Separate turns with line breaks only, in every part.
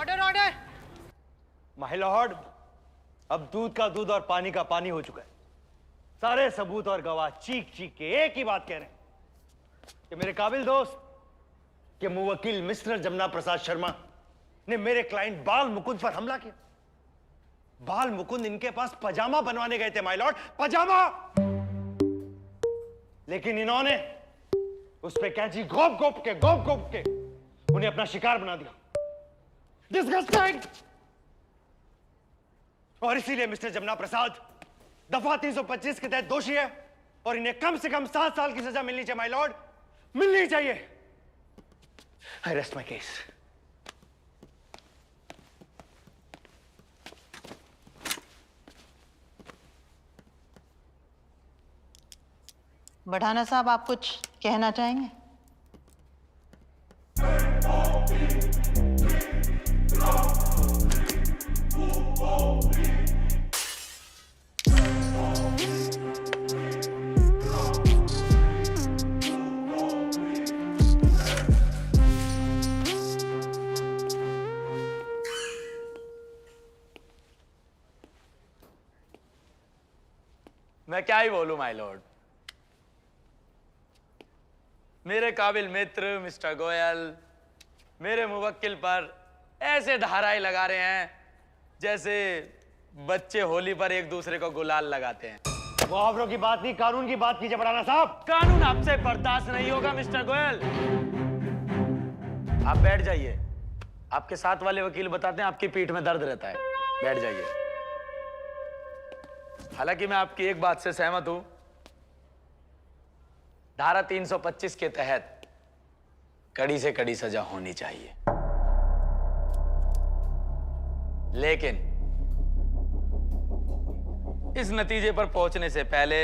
Order order.
My Lord, अब दूध का दूध और पानी का पानी हो चुका है। सारे सबूत और गवाह चीख चीख के एक ही बात कह रहे हैं कि मेरे काबिल दोस्त के मुवक्किल मिस्टर जमुना प्रसाद शर्मा ने मेरे क्लाइंट बाल मुकुंद पर हमला किया। बाल मुकुंद इनके पास पजामा बनवाने गए थे माय लॉर्ड, पजामा। लेकिन इन्होंने उस पे कैंची घोप घोप के उन्हें अपना शिकार बना दिया। डिस्गस्टिंग। और इसीलिए मिस्टर जमुना प्रसाद दफा 325 के तहत दोषी है और इन्हें कम से कम 7 साल की सजा मिलनी चाहिए माय लॉर्ड, मिलनी चाहिए। आई रेस्ट माय केस।
बढ़ाना साहब, आप कुछ कहना चाहेंगे?
मैं क्या ही बोलूं माय लॉर्ड। मेरे काबिल मित्र मिस्टर गोयल मेरे मुवक्किल पर ऐसे धाराएं लगा रहे हैं जैसे बच्चे होली पर एक दूसरे को गुलाल लगाते हैं।
मुहावरों की बात नहीं, कानून की बात कीजिए बढ़ाना साहब।
कानून आपसे बर्दाश्त नहीं होगा मिस्टर गोयल। आप बैठ जाइए। आपके साथ वाले वकील बताते हैं आपकी पीठ में दर्द रहता है। बैठ जाइए। हालांकि मैं आपकी एक बात से सहमत हूं, धारा 325 के तहत कड़ी से कड़ी सजा होनी चाहिए, लेकिन इस नतीजे पर पहुंचने से पहले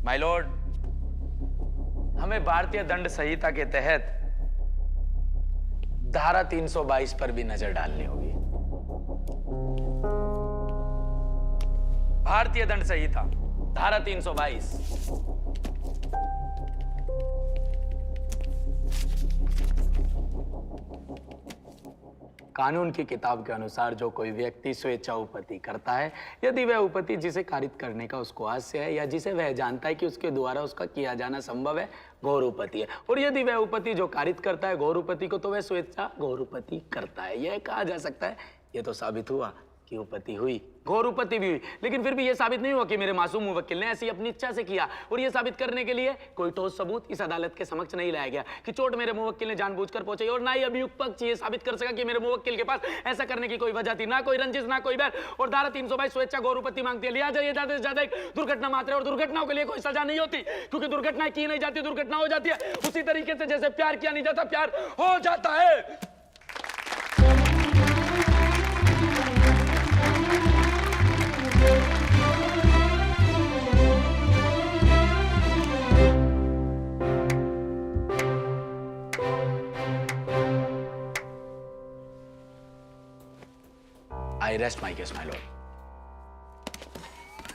माय लॉर्ड, हमें भारतीय दंड संहिता के तहत धारा 322 पर भी नजर डालनी होगी। भारतीय दंड संहिता धारा 322। कानून की किताब के अनुसार जो कोई व्यक्ति स्वेच्छा उपपत्ति करता है, यदि वह उपपत्ति जिसे कारित करने का उसको हास्य है या जिसे वह जानता है कि उसके द्वारा उसका किया जाना संभव है, घोर उपपत्ति है। और यदि वह उपपत्ति जो कारित करता है घोर उपपत्ति को, तो वह स्वेच्छा घोर उपपत्ति करता है। यह कहा जा सकता है, यह तो साबित हुआ कि उपपत्ति हुई, घोर उपपत्ति भी हुई, लेकिन फिर भी यह साबित नहीं हुआ कि मेरे मासूम मुवक्किल ने ऐसी अपनी इच्छा से किया। और यह साबित करने के लिए कोई ठोस सबूत इस अदालत के समक्ष नहीं लाया गया कि चोट मेरे मुवक्किल ने जानबूझकर पहुंचाई, और ना ही अभियुक्त पक्ष ये साबित कर सका कि मेरे मुवक्किल के पास ऐसा करने की कोई वजह थी, ना कोई रंजिश, ना कोई बैर। और धारा 322 स्वेच्छा घोर उपपत्ति मांगती है। लिहाजा ये ज्यादा से ज्यादा एक दुर्घटना मात्र है, और दुर्घटनाओं के लिए कोई सजा नहीं होती, क्योंकि दुर्घटनाएं की नहीं जाती, दुर्घटना हो जाती है। उसी तरीके से जैसे प्यार किया नहीं जाता, प्यार हो जाता है। I rest my case, my lord.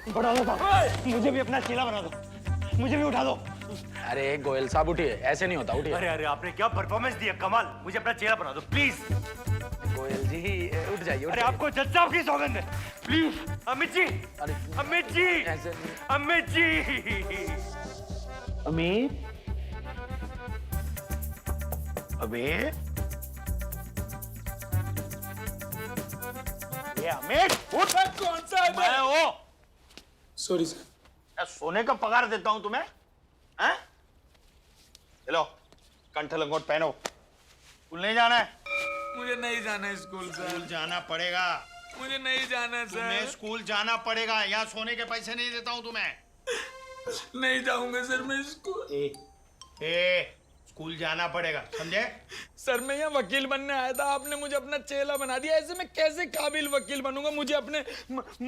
बढ़ाना साहब, मुझे भी अपना चेला बना दो, मुझे भी उठा दो।
अरे गोयल साहब उठिए, ऐसे नहीं होता, उठिए।
अरे अरे, आपने क्या परफॉर्मेंस दिया, कमाल। मुझे अपना चेला बना दो प्लीज।
गोयल जी उठ जाइए।
अरे आपको जज साहब की सौगंध है, प्लीज। अमित जी,
अरे
अमित जी,
ऐसे नहीं।
अमित जी। अमित, अमित, ये अमित, उठ।
कौन सा है?
मैं वो।
Sorry sir.
सोने का पगार देता हूं तुम्हें, हैं? चलो कंठ लंगोट पहनो, स्कूल नहीं जाना है।
मुझे नहीं जाना है स्कूल सर।
स्कूल जाना पड़ेगा,
मुझे नहीं जाना है
तुम्हें
सर।
स्कूल जाना पड़ेगा। यहाँ सोने के पैसे नहीं देता हूं तुम्हें।
नहीं जाऊंगा सर मैं स्कूल।
ए, स्कूल जाना पड़ेगा, समझे?
सर मैं यहाँ वकील बनने आया था, आपने मुझे अपना चेला बना दिया। ऐसे मैं कैसे काबिल वकील बनूंगा? मुझे अपने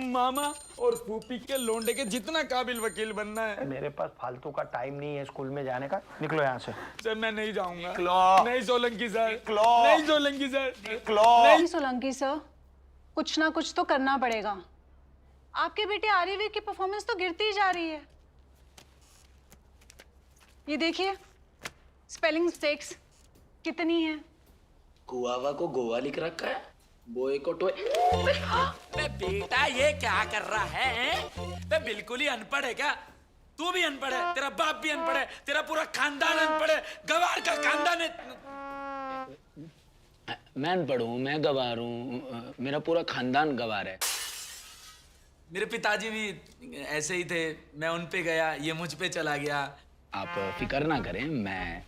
मामा और फूफी के लोंडे के जितना काबिल वकील बनना है।
मेरे पास फालतू का टाइम नहीं है स्कूल में जाने का। निकलो यहाँ से।
सर मैं नहीं जाऊंगा।
निकलो।
नहीं सोलंकी सर।
निकलो।
नहीं सोलंकी सर।
निकलो।
नहीं सोलंकी सर, कुछ ना कुछ तो करना पड़ेगा। आपके बेटे आर्यवीर की परफॉर्मेंस तो गिरती ही जा रही है। ये देखिए, स्पेलिंग मिस्टेक्स कितनी है।
गुआवा को गोवा लिख रखा है। बॉयकॉट हुए।
बे बेटा ये क्या कर रहा है? बे बिल्कुल ही अनपढ़ है क्या? तू भी अनपढ़ है, तेरा बाप भी अनपढ़ है, तेरा पूरा खानदान अनपढ़ है, गवार का खानदान है।
मैं अनपढ़ हूँ, मैं गवार हूँ, मेरा पूरा खानदान गवार है।
मेरे पिताजी भी ऐसे ही थे, मैं उन पे गया, ये मुझ पे चला गया।
आप फिक्र ना करें, मैं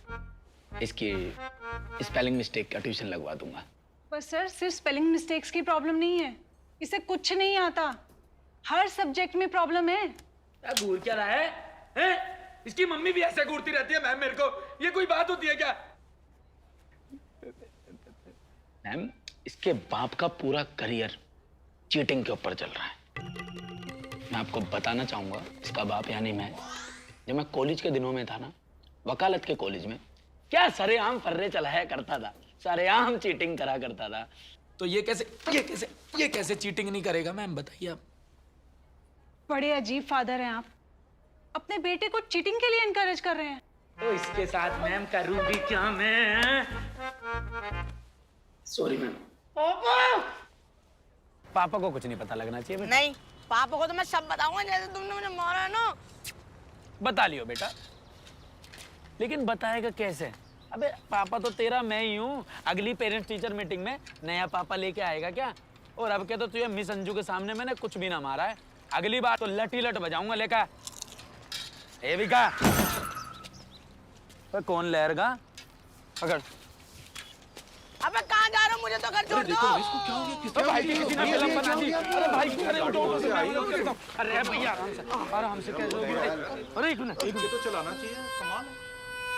इसकी स्पेलिंग मिस्टेक का ट्यूशन लगवा दूंगा।
पर सर सिर्फ स्पेलिंग मिस्टेक्स की प्रॉब्लम नहीं है, इसे कुछ नहीं आता, हर सब्जेक्ट में प्रॉब्लम है।
क्या घूर क्या रहा है? हैं? इसकी मम्मी भी ऐसे घूरती रहती है मैम, मेरे को ये कोई बात होती है क्या?
मैम, इसके बाप का पूरा करियर चीटिंग के ऊपर चल रहा है। मैं आपको बताना चाहूंगा, इसका बाप यानी मैं, जब मैं कॉलेज के दिनों में था ना, वकालत के कॉलेज में, क्या सरेआम फर्रे चलाया करता था, सरेआम चीटिंग करा करता था।
तो ये कैसे चीटिंग नहीं करेगा मैम, बताइए आप।
बड़े अजीब फादर हैं आप, अपने बेटे को चीटिंग के लिए इनकरेज कर रहे हैं।
तो इसके साथ मैम करूं भी क्या मैं?
Sorry ma'am. पापा को कुछ नहीं पता लगना चाहिए बेटा।
नहीं, पापा को तो मैं सब बताऊंगा, जैसे तुमने मुझे मारा है ना।
बता लियो बेटा, लेकिन बताएगा कैसे? अबे पापा तो तेरा मैं ही हूँ। अगली पेरेंट्स टीचर मीटिंग में नया पापा लेके आएगा क्या? और अब क्या, तो तुझे मिस अंजू के सामने मैंने कुछ भी ना मारा है, अगली बार तो लटी लट बजाऊंगा लेकर। ए भी का कौन लहरगा? पकड़।
अबे कहाँ जा रहे हो? मुझे तो घर छोड़ दो।
भाई किसी ने फिल्म बना दी। अरे भाई, अरे उठो उठो से भाई। अरे भैया आराम से कैसे होगी? अरे एक मिनट तो चलाना चाहिए कमाल।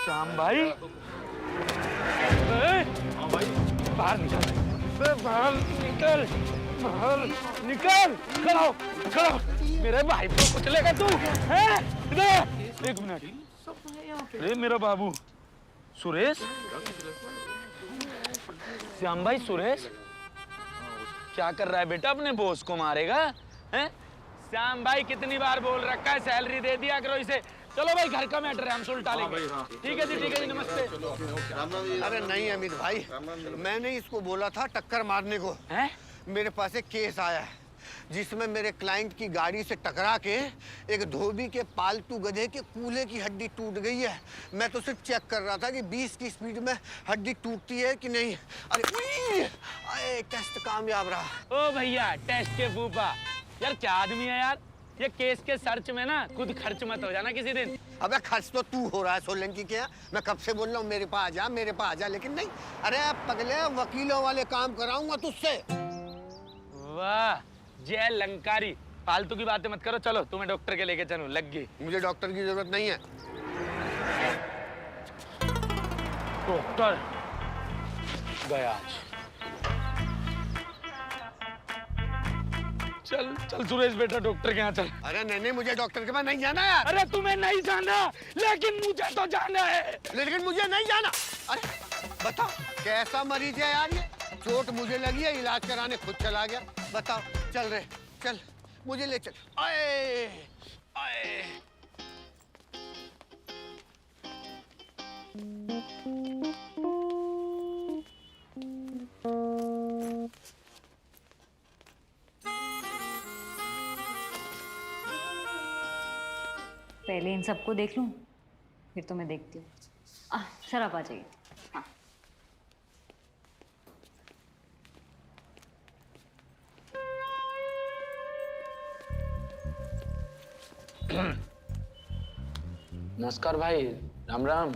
श्याम भाई, हाँ भाई, बाहर निकल, बाहर निकल, बाहर निकल। खड़ो खड़ो, मेरे भाई को कुचलेगा तू हैं? इधर एक मिनट। अरे मेरा बाबू सुरेश, श्याम भाई, सुरेश क्या कर रहा है बेटा? अपने बॉस को मारेगा हैं? श्याम भाई कितनी बार बोल रखा है, सैलरी दे दिया करो इसे। चलो भाई, घर का मैटर है, हम सुलटा लेंगे। ठीक है जी, ठीक है जी, नमस्ते।
अरे नहीं अमित भाई, मैंने इसको बोला था टक्कर मारने को।
हैं?
मेरे पास एक केस आया है जिसमें मेरे क्लाइंट की गाड़ी से टकरा के एक धोबी के पालतू गधे के कूल्हे की हड्डी टूट गई है। मैं तो सिर्फ चेक कर रहा था कि 20 की स्पीड में हड्डी टूटती है कि नहीं। अरे टेस्ट कामयाब रहा।
ओ भैया, टेस्ट के फूफा, यार क्या आदमी है यार। ये केस के सर्च में ना खुद खर्च मत हो जाना किसी दिन।
अबे खर्च तो तू हो रहा है सोलंकी के। मैं कब से बोल रहा हूँ मेरे पास आ जा, मेरे पास आ जा, लेकिन नहीं। अरे पगले, वकीलों वाले काम कराऊंगा तुझसे।
वाह जय लंकारी, फालतू की बातें मत करो। चलो तुम्हें डॉक्टर के लेके चलूं, लग गई।
मुझे डॉक्टर की जरूरत नहीं है।
डॉक्टर गया आज। चल चल सुरेश बेटा, डॉक्टर के यहाँ चल।
अरे नहीं, मुझे डॉक्टर के पास नहीं जाना यार।
अरे तुम्हें नहीं जाना, लेकिन मुझे तो जाना है।
लेकिन मुझे नहीं जाना। अरे बताओ कैसा मरीज है यार ये? चोट मुझे लगी है, इलाज कराने खुद चला गया। बताओ, चल रे चल, मुझे ले चल। आए आए।
पहले इन सबको देख लूं, फिर तो मैं देखती हूँ। सर आप आ जाइए। हाँ।
नमस्कार भाई, राम राम।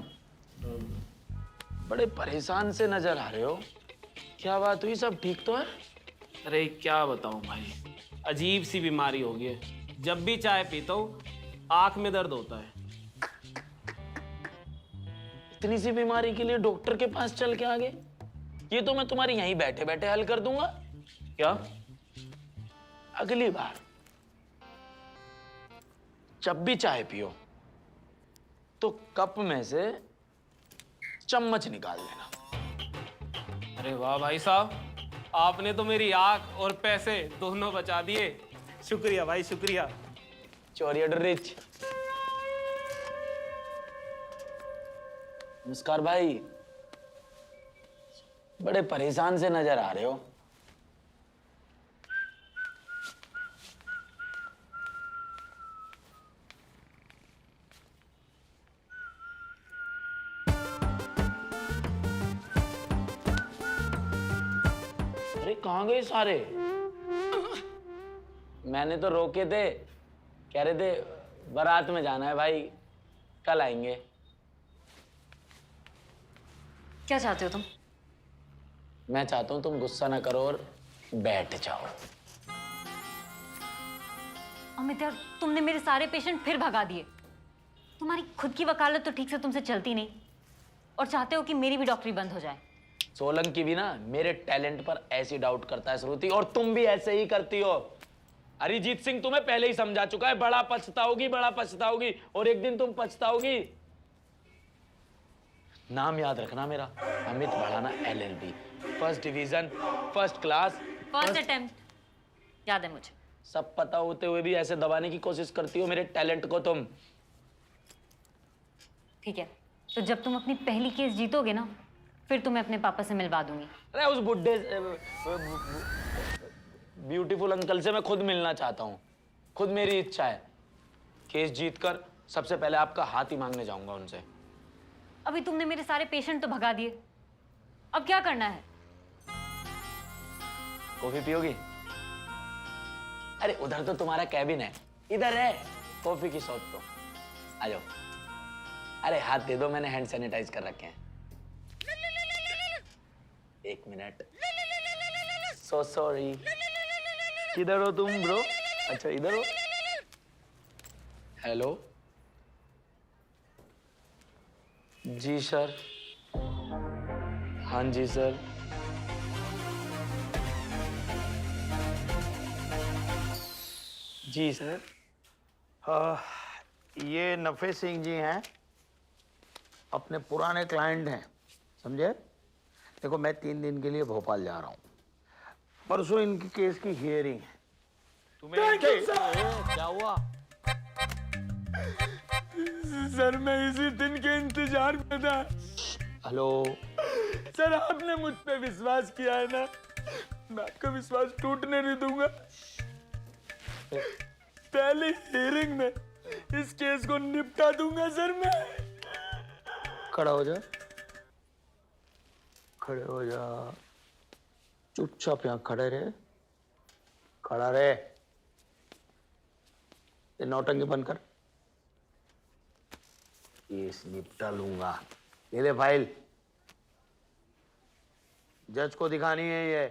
बड़े परेशान से नजर आ रहे हो, क्या बात हुई? सब ठीक तो है?
अरे क्या बताऊं भाई, अजीब सी बीमारी हो गई है। जब भी चाय पीता हूँ आंख में दर्द होता है।
इतनी सी बीमारी के लिए डॉक्टर के पास चल के आ गए? ये तो मैं तुम्हारी यहीं बैठे बैठे हल कर दूंगा।
क्या?
अगली बार जब भी चाय पियो तो कप में से चम्मच निकाल लेना।
अरे वाह भाई साहब, आपने तो मेरी आंख और पैसे दोनों बचा दिए। शुक्रिया भाई, शुक्रिया।
चोरियर रिच। नमस्कार भाई, बड़े परेशान से नजर आ रहे हो, कहाँ गए सारे? मैंने तो रोके थे, कह रहे थे बारात में जाना है भाई, कल आएंगे।
क्या चाहते हो तुम?
मैं चाहता हूँ तुम गुस्सा ना करो और बैठ जाओ।
अमित यार, तुमने मेरे सारे पेशेंट फिर भगा दिए। तुम्हारी खुद की वकालत तो ठीक से तुमसे चलती नहीं, और चाहते हो कि मेरी भी डॉक्टरी बंद हो जाए।
सोलंकी भी ना मेरे टैलेंट पर ऐसी डाउट करता है श्रुति, और तुम भी ऐसे ही करती हो। अरिजीत सिंह तुम्हें पहले ही समझा चुका है, बड़ा पछताओगी, बड़ा पछताओगी, और एक दिन तुम पछताओगी। नाम याद रखना मेरा, Amit Bhadana LLB, first division, first class,
first attempt. याद है मुझे।
सब पता होते हुए भी ऐसे दबाने की कोशिश करती हो मेरे टैलेंट को तुम।
ठीक है, तो जब तुम अपनी पहली केस जीतोगे ना, फिर तुम्हें अपने पापा से मिलवा दूंगी।
अरे उस बुड्ढे ब्यूटीफुल अंकल से मैं खुद मिलना चाहता हूँ, खुद मेरी इच्छा है। केस जीतकर सबसे पहले आपका हाथ ही मांगने जाऊंगा उनसे।
अभी तुमने मेरे सारे पेशेंट तो भगा दिए, अब क्या करना है?
कॉफी पियोगी? अरे उधर तो तुम्हारा कैबिन है, इधर है कॉफी की शॉप। तो आ जाओ। अरे हाथ दे दो, मैंने हैंड सैनिटाइज कर रखे हैं। एक मिनट। So sorry. किधर हो तुम ब्रो? अच्छा इधर हो। हेलो जी सर। हाँ जी सर। जी सर।
ये नफे सिंह जी हैं, अपने पुराने क्लाइंट हैं, समझे? देखो मैं 3 दिन के लिए भोपाल जा रहा हूँ, परसों इनकी केस की हियरिंग है। तुम्हें क्या हुआ?
सर मैं इसी दिन के इंतजार में था।
हेलो
सर आपने मुझ पे विश्वास किया है ना, मैं आपका विश्वास टूटने नहीं दूंगा। पहले हियरिंग में इस केस को निपटा दूंगा सर मैं।
खड़ा हो जा, खड़े हो जा, चुपचाप यहाँ खड़े रहे, खड़ा रहे। ये नौटंकी बंद कर। केस निपटा लूंगा। ये ले फाइल, जज को दिखानी है ये,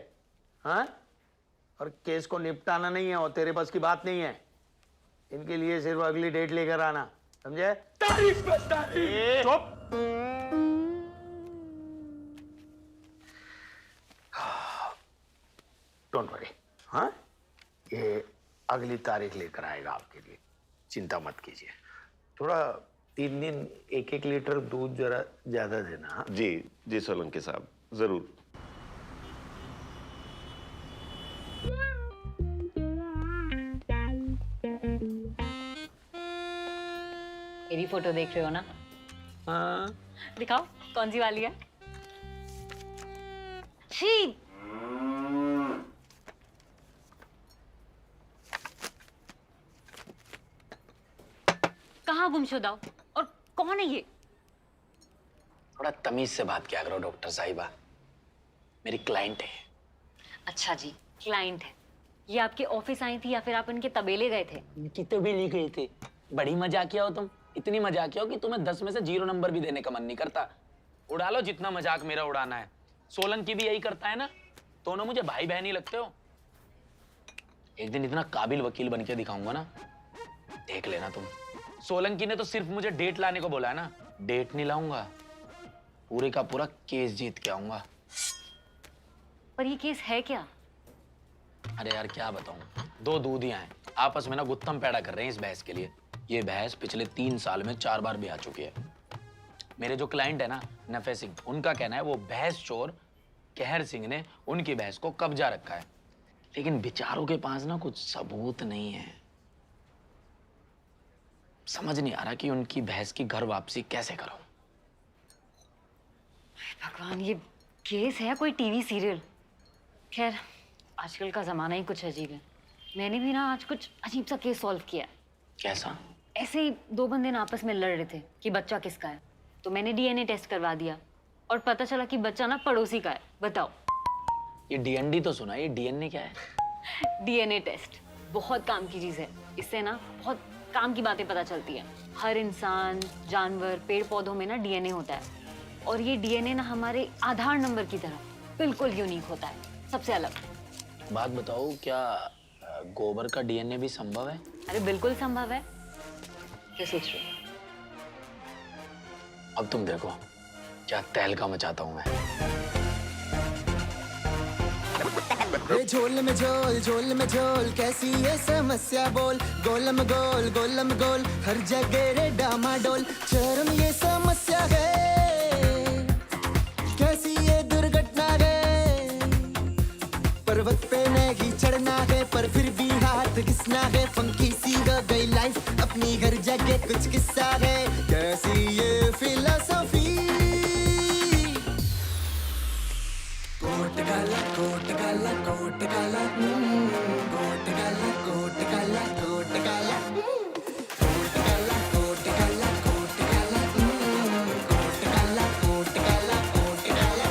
हाँ? और केस को निपटाना नहीं है, और तेरे पास की बात नहीं है। इनके लिए सिर्फ अगली डेट लेकर आना, समझे?
तारीख पर तारीख।
चुप। डोंट वरी, हाँ? ये अगली तारीख लेकर आएगा आपके लिए, चिंता मत कीजिए। थोड़ा 3 दिन 1-1 लीटर दूध जरा ज्यादा देना, हाँ?
जी जी सोलंकी साहब, जरूर।
मेरी फोटो देख रहे हो ना?
हाँ।
दिखाओ कौन सी वाली है। छी! कहाँ गुमशुदा हो? और कौन है ये?
थोड़ा तमीज से बात किया करो डॉक्टर साहिबा, मेरी क्लाइंट है।
अच्छा जी, क्लाइंट है। ये आपके ऑफिस आई थी या फिर आप इनके तबेले गए थे?
इनकी तबेले गए थे। बड़ी मजाकिया हो तुम, इतनी मजाकिया हो कि तुम्हें 10 में से 0 नंबर भी देने का मन नहीं करता। उड़ा लो जितना मजाक मेरा उड़ाना है। सोलंकी भी यही करता है ना, दोनों मुझे भाई बहन ही लगते हो। एक दिन इतना काबिल वकील बन के दिखाऊंगा ना, देख लेना तुम। सोलंकी ने तो सिर्फ मुझे डेट लाने को बोला है ना, डेट नहीं लाऊंगा, पूरे का पूरा केस जीत के आऊंगा।
पर ये केस है क्या?
अरे यार क्या बताऊं, 2 दूधियां हैं, आपस में ना गुत्थम पैदा कर रहे हैं इस भैंस के लिए। ये भैंस पिछले 3 साल में 4 बार ब्याह चुकी है। मेरे जो क्लाइंट है ना नफे सिंह, उनका कहना है वो भैंस चोर कहर सिंह ने उनकी भैंस को कब्जा रखा है, लेकिन बेचारों के पास ना कुछ सबूत नहीं है। समझ नहीं आ रहा कि उनकी भैंस की घर वापसी कैसे करूं।
भगवान, ये केस है कोई टीवी सीरियल? खैर, आजकल का जमाना ही कुछ अजीब है। मैंने भी ना आज कुछ अजीब सा केस सॉल्व किया।
कैसा?
ऐसे ही 2 बंदे ना आपस में लड़ रहे थे कि बच्चा किसका है, तो मैंने DNA टेस्ट करवा दिया और पता चला कि बच्चा ना पड़ोसी का है। बताओ।
ये डीएनडी तो सुना, ये डीएनए क्या है?
डीएनए टेस्ट बहुत काम की चीज है। इससे ना बहुत काम की बातें पता चलती है। हर इंसान, जानवर, पेड़ पौधों में ना डीएनए होता है और ये डीएनए ना हमारे आधार नंबर की तरह बिल्कुल यूनिक होता है, सबसे अलग।
बात बताओ, क्या गोबर का डीएनए भी संभव है?
अरे बिल्कुल संभव है। क्या सोच रहे हो?
अब तुम देखो क्या तहलका मचाता हूं मैं।
झोल में झोल, झोल में झोल, कैसी ये समस्या बोल। गोलम गोल, हर जगह रे डामाडोल। चरम ये समस्या है, कैसी ये दुर्घटना है। पर्वत पे नहीं चढ़ना है, पर फिर भी हाथ घिसना है। फंकी सी हो गई लाइफ, अपनी हर जगह कुछ किस्सा है। कैसी ये फिलॉसफी। कोट काला, कोट काला, कोट काला, कोट काला, कोट काला, कोट काला, कोट काला, कोट काला, कोट काला, कोट काला, कोट काला, कोट काला।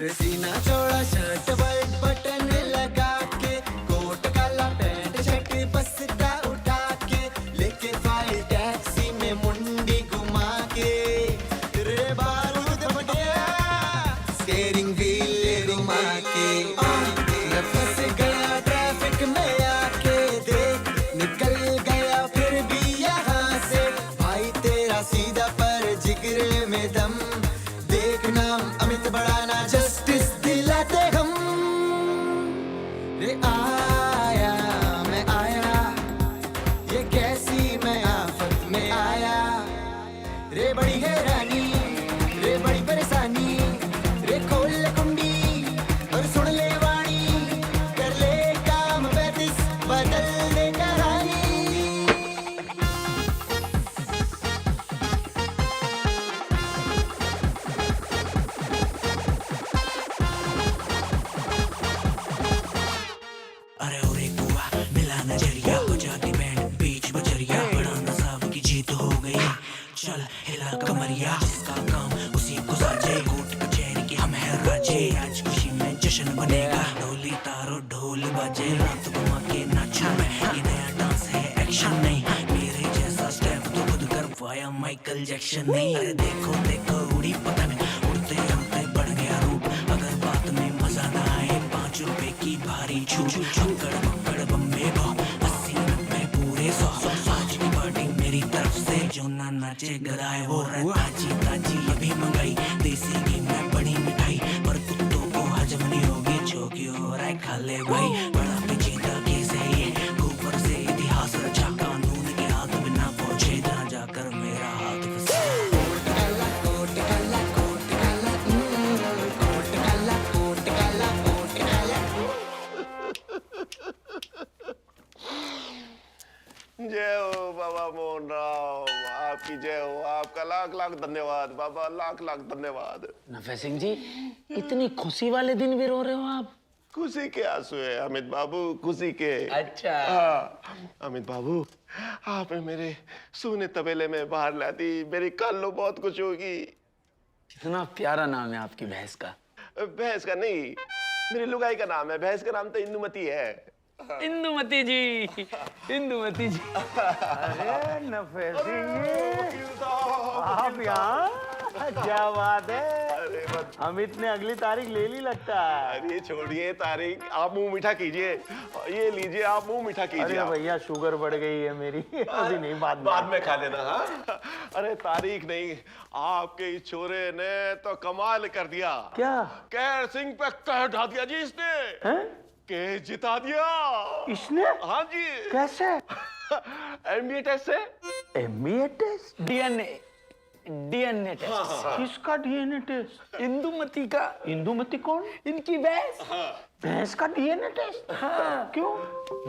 सीना चौड़ा शर्ट वाइट बटन लगा के, कोट काला पैंट शर्ट बस्ता उठा के, लेके फाइल टैक्सी में मुंडी घुमा के। रे बारूद फटिया, स्टीयरिंग व्हील घुमा के। मैं फंस गया ट्रैफिक में आके, देख निकल गया फिर भी यहाँ से। भाई तेरा सीधा पर जिगरे में दम, देख नाम अमित बढ़ाना जस्टिस दिलाते हम। रे आया मैं आया, ये कैसी मैं आफत में आया। रे बड़ी हैरानी, रे बड़ी परेशानी। रे खोल ले कुंडी और सुन ले वाणी, कर ले काम 35, बदल दे कहानी।
अरे ओरे बुआ मिला नजरिया, बजाती बैंड बीच बजरिया। बड़ा नसाब की जीत हो गई, चल हिला कमरिया। जिसका काम उसी को साजे, कोर्ट कचहरी के हम है राजे। आज खुशी में जश्न बनेगा, ढोली तारो ढोल बाजे। रात घुमा के नाचू मैं, ये नया डांस है एक्शन नहीं। मेरे जैसा स्टेप तो खुद करवाया माइकल जैक्सन नहीं। अरे देखो देखो उड़ी पतंग, उड़ते उड़ते बढ़ गया रूप। अगर बात में मजा ना आए, 5 रुपए की भारी छूट। अक्कड़ बक्कड़ बम्बे बो, 80 90 पूरे 100। आज की पार्टी मेरी तरफ से, जो ना नाचे गदाए वो ताजी ताजी अभी मंगाई। देसी घी में बड़ी मिठाई, पर कुत्तों को हजम नहीं होगी। जो क्यों हो रहा है खा ले भाई, बड़ा पेचीदा केस है ये। ऊपर से इतिहास रचा, कानून के हाथ बिना पहुंचे जहाँ जाकर मेरा हाथ फंसा।
कोट काला, कोट काला, कोट काला, कोट काला, कोट काला, कोट काला।
जय हो बाबा मोहन राव, आपकी जय हो। आपका लाख लाख धन्यवाद बाबा, लाख लाख धन्यवाद।
नफे सिंह जी, इतनी खुशी वाले दिन भी रो रहे हो आप?
खुशी के आंसू है अमित बाबू, खुशी के।
अच्छा।
हाँ, अमित बाबू आपने मेरे सोने तबेले में बाहर ला दी, मेरी काल्लो बहुत खुश होगी।
कितना प्यारा नाम है आपकी भैंस का।
भैंस का नहीं, मेरी लुगाई का नाम है। भैंस का नाम तो इंदुमती है।
इंदुमती जी, इंदुमती जी।
अरे नफे सिंह, आप यहाँ? क्या बात है।
अरे
अमित ने अगली तारीख ले ली लगता है।
अरे छोड़िए तारीख, आप मुंह मीठा कीजिए। ये लीजिए, आप मुंह मीठा कीजिए।
अरे भैया शुगर बढ़ गई है मेरी, अभी नहीं,
बाद में खा लेना। हाँ, अरे तारीख नहीं, आपके इस छोरे ने तो कमाल कर दिया।
क्या?
कैर सिंह पे कह ढा दिया जी इसने।
हैं?
केस जिता दिया
इसने?
हाँ जी।
कैसे?
एमबीए टेस्ट से।
MBA test?
DNA, DNA test.
किसका डीएनए टेस्ट?
इंदुमती का।
इंदुमती कौन?
इनकी भैंस।
भैंस का डीएनए टेस्ट? हाँ। क्यों?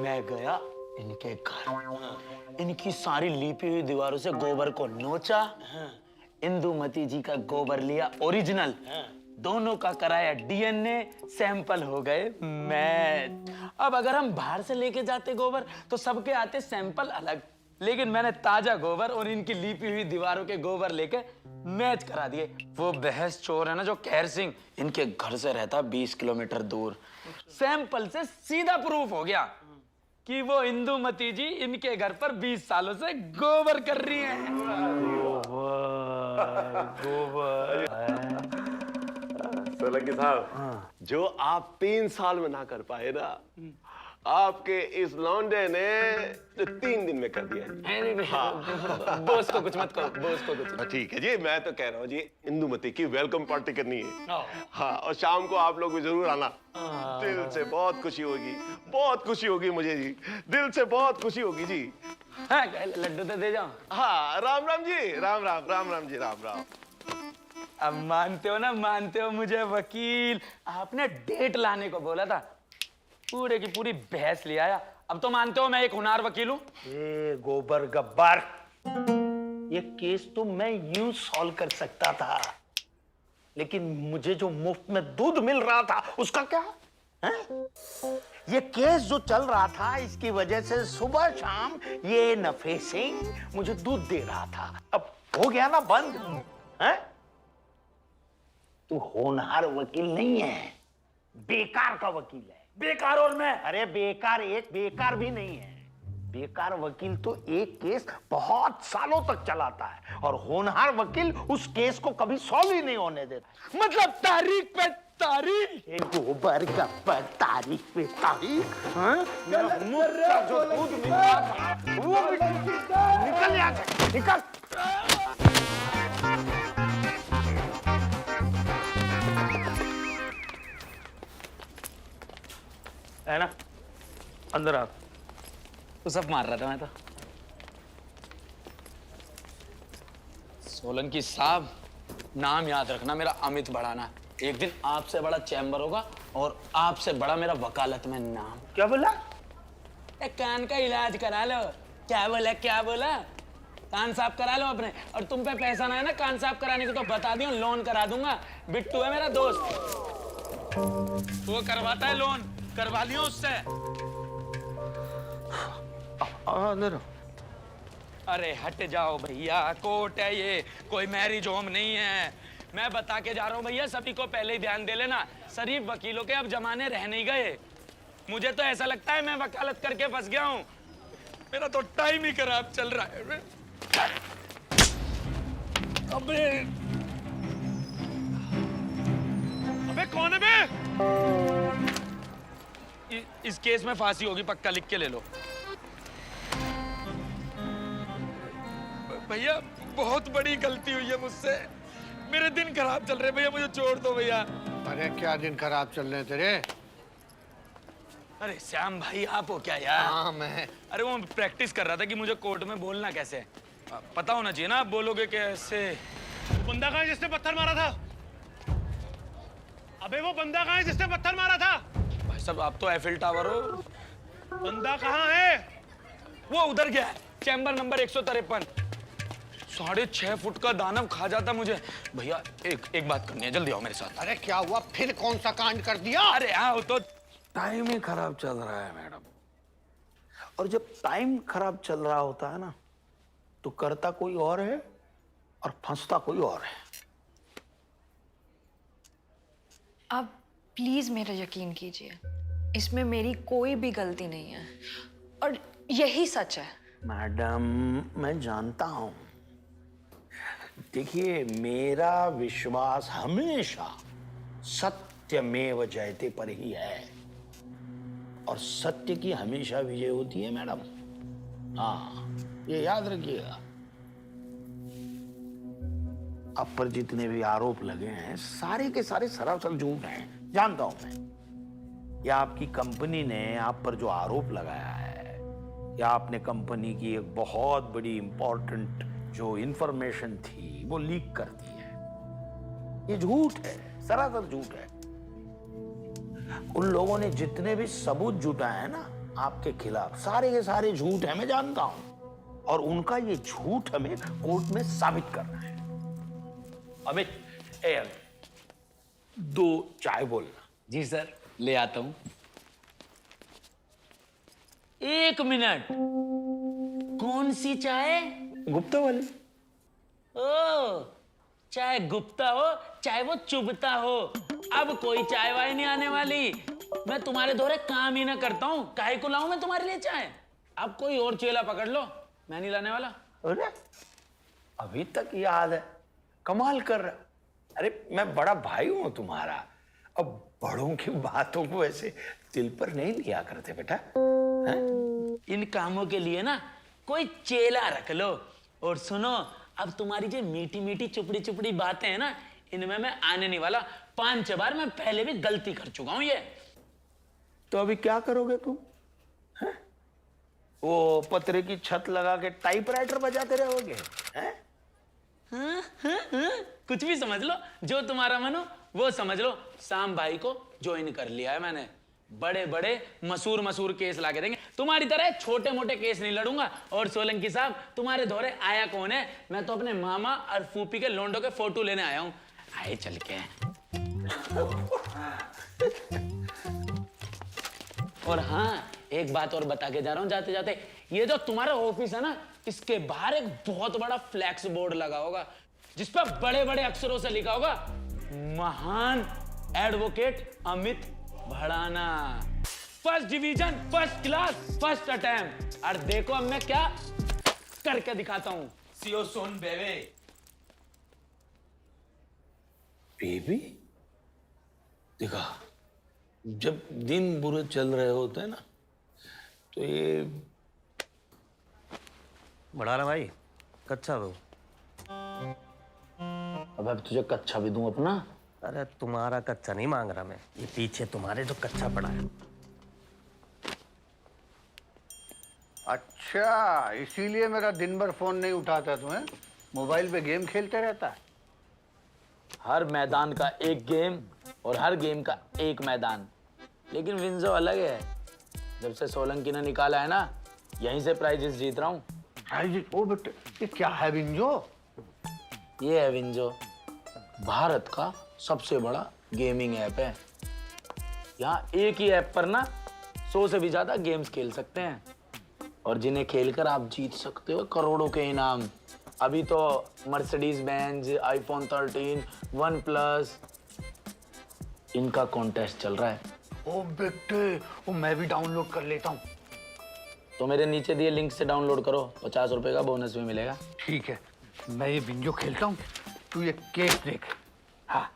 मैं गया इनके घर, इनकी सारी लीपी हुई दीवारों से गोबर को नोचा, इंदुमती जी का गोबर लिया ओरिजिनल, दोनों का कराया डीएनए, सैंपल हो गए मैच। अब अगर हम बाहर से लेके जाते गोबर तो सबके आते सैंपल अलग, लेकिन मैंने ताजा गोबर और इनकी लीपी हुई दीवारों के गोबर लेके मैच करा दिए। वो बहस चोर है ना जो कहर सिंह, इनके घर से रहता 20 किलोमीटर दूर, सैंपल से सीधा प्रूफ हो गया कि वो इंदुमती जी इनके घर पर 20 सालों से गोबर कर रही हैं।
गोबर सोलंकी साहब, जो आप 3 साल में ना कर पाए ना, आपके इस लौंडे ने 3 दिन में कर दिया जी।
हाँ। बॉस को कुछ मत कहो, बॉस को कुछ।
ठीक है जी, मैं तो कह रहा हूँ जी, इंदुमती की वेलकम पार्टी करनी है। हाँ, और शाम को आप लोग भी जरूर आना। दिल से बहुत खुशी होगी, बहुत खुशी होगी मुझे जी, दिल से बहुत खुशी होगी जी।
हाँ, लड्डू तो दे जाओ।
हाँ, राम राम जी, राम राम, राम राम जी, राम राम।
अब मानते हो ना, मानते हो मुझे वकील? आपने डेट लाने को बोला था, पूरे की पूरी बहस ले आया। अब तो मानते हो मैं एक होनहार वकील हूँ?
गोबर गब्बर, ये केस तो मैं यूं सॉल्व कर सकता था, लेकिन मुझे जो मुफ्त में दूध मिल रहा था उसका क्या है? ये केस जो चल रहा था, इसकी वजह से सुबह शाम ये नफे सिंह मुझे दूध दे रहा था। अब हो गया ना बंद। है? तू होनहार वकील नहीं है, बेकार का वकील है।
बेकार और मैं?
अरे बेकार एक बेकार भी नहीं है। बेकार वकील तो एक केस बहुत सालों तक चलाता है, और होनहार वकील उस केस को कभी सॉल्व ही नहीं होने देता।
मतलब तारीख पे तारीख।
गोबर गब्बर, तारीख पे तारीख। हाँ? मेरा मुफ्त का जो दूध मिलता था वो निकल यहाँ से, निकल।
है ना, अंदर आ। तो सब मार रहा था मैं तो। सोलंकी साहब, नाम याद रखना मेरा अमित बढ़ाना। एक दिन आपसे बड़ा चैम्बर होगा और आपसे बड़ा मेरा वकालत में नाम।
क्या बोला?
एक कान का इलाज करा लो। क्या बोला, क्या बोला? कान साफ करा लो अपने। और तुम पे पैसा ना है ना कान साफ कराने को तो बता दियो, लोन करा दूंगा। बिट्टू है मेरा दोस्त, वो करवाता है लोन, करवा लियो उससे।
अंदर।
अरे हट जाओ भैया, कोर्ट है ये, कोई मैरिज होम नहीं है। मैं बता के जा रहा हूँ भैया, सभी को पहले ही ध्यान दे लेना, शरीफ वकीलों के अब जमाने रह नहीं गए। मुझे तो ऐसा लगता है मैं वकालत करके फंस गया हूँ। मेरा तो टाइम ही खराब चल रहा है। अबे अबे कौन है बे? इस केस में फांसी होगी पक्का, लिख के ले लो। भैया बहुत बड़ी गलती हुई है मुझसे, मेरे दिन खराब चल रहे भैया, मुझे छोड़ दो भैया।
अरे क्या दिन खराब चल रहे तेरे?
अरे श्याम भाई आप हो क्या यार?
हाँ मैं।
अरे वो प्रैक्टिस कर रहा था कि मुझे कोर्ट में बोलना कैसे, पता होना चाहिए ना। आप बोलोगे कैसे?
बंदा कहाँ है जिसने पत्थर मारा था? अबे वो बंदा कहाँ है जिसने पत्थर मारा था?
भाई साहब आप तो एफिल टावर हो।
बंदा कहाँ है?
वो उधर गया है, चैम्बर नंबर 153। 6.5 फुट का दानव खा जाता मुझे। भैया एक बात करनी है, जल्दी आओ मेरे साथ।
अरे क्या हुआ, फिर कौन सा कांड कर दिया?
अरे आओ तो।
टाइम ही खराब चल रहा है मैडम, और जब टाइम खराब चल रहा होता है ना, तो करता कोई और है और फंसता कोई और है।
आप प्लीज मेरा यकीन कीजिए, इसमें मेरी कोई भी गलती नहीं है और यही सच है।
मैडम मैं जानता हूं, देखिए मेरा विश्वास हमेशा सत्यमेव जयते पर ही है, और सत्य की हमेशा विजय होती है मैडम। हाँ ये याद रखिएगा। आप पर जितने भी आरोप लगे हैं सारे के सारे सरासर झूठ हैं, जानता हूं मैं। या आपकी कंपनी ने आप पर जो आरोप लगाया है, या आपने कंपनी की एक बहुत बड़ी इंपॉर्टेंट जो इंफॉर्मेशन थी वो लीक कर दी है, ये झूठ है, सरासर झूठ है। उन लोगों ने जितने भी सबूत जुटाए हैं ना आपके खिलाफ, सारे के सारे झूठ है, मैं जानता हूं। और उनका ये झूठ हमें कोर्ट में साबित करना है। अमित, ए अमित, 2 चाय बोलना।
जी सर, ले आता हूं। 1 मिनट, कौन सी चाय?
गुप्ता वाली।
ओ, चाहे गुप्ता हो चाहे वो चुभता हो, अब कोई चाय वाय नहीं आने वाली। मैं तुम्हारे दोहरे काम ही ना करता हूं, काहे को लाऊं मैं तुम्हारे लिए चाय? अब कोई और चेला पकड़ लो, मैं नहीं लाने वाला।
अरे अभी तक याद है, कमाल कर रहा। अरे मैं बड़ा भाई हूं तुम्हारा, अब बड़ों की बातों को ऐसे दिल पर नहीं लिया करते बेटा। हैं?
इन कामों के लिए ना कोई चेला रख लो। और सुनो, अब तुम्हारी जो मीठी मीठी चुपड़ी चुपड़ी बातें हैं ना, इनमें मैं आने नहीं वाला। 5 बार मैं पहले भी गलती कर चुका हूं ये।
तो अभी क्या करोगे तुम? हैं? वो पतरे की छत लगा के टाइपराइटर बजाते रहोगे? हैं?
हाँ, कुछ भी समझ लो, जो तुम्हारा मन हो वो समझ लो। शाम भाई को ज्वाइन कर लिया है मैंने। बड़े बड़े मशहूर केस लाके देंगे। तुम्हारी तरह छोटे मोटे केस नहीं लड़ूंगा। और सोलंकी साहब, तुम्हारे दौरे आया कौन है? मैं तो अपने मामा और फूफी के लोंडो के फोटो लेने आया हूं। आए चल के। और हाँ, एक बात और बता के जा रहा हूं जाते जाते, ये जो तुम्हारा ऑफिस है ना, इसके बाहर एक बहुत बड़ा फ्लैक्स बोर्ड लगा होगा, जिस पर बड़े बड़े अक्षरों से लिखा होगा, महान advocate Amit Bhadana, first division, first class, first attempt. और देखो अब मैं क्या करके दिखाता हूं।
सीओ सोन बेबे।
बेबी? देखा, जब दिन बुरे चल रहे होते हैं ना, तो ये
बढ़ाना भाई, कच्चा दो।
अब तुझे कच्चा भी दूं अपना?
अरे तुम्हारा कच्चा नहीं मांग रहा मैं, ये पीछे तुम्हारे जो कच्चा पड़ा है।
अच्छा, इसीलिए मेरा दिन भर फोन नहीं उठाता तुम्हें? मोबाइल पे गेम खेलते रहता है।
हर मैदान का एक गेम और हर गेम का एक मैदान, लेकिन विंजो अलग है। जब से सोलंकी ने निकाला है ना, यहीं से प्राइजेस जीत रहा हूँ।
प्राइजेस? ओ बेटे, ये क्या है विंजो?
ये है विंजो, भारत का सबसे बड़ा गेमिंग ऐप है। यहाँ एक ही ऐप पर ना 100 से भी ज्यादा गेम्स खेल सकते हैं, और जिन्हें खेलकर आप जीत सकते हो करोड़ों के इनाम। अभी तो मर्सिडीज बेंज, आईफोन 13, OnePlus, इनका कॉन्टेस्ट चल रहा है।
ओ बेटे, वो मैं भी डाउनलोड कर लेता हूँ।
तो मेरे नीचे दिए लिंक से डाउनलोड करो, 50 रुपए का बोनस भी मिलेगा।
ठीक है, मैं ये बिंजो खेलता हूँ, तू ये केस देख। हाँ,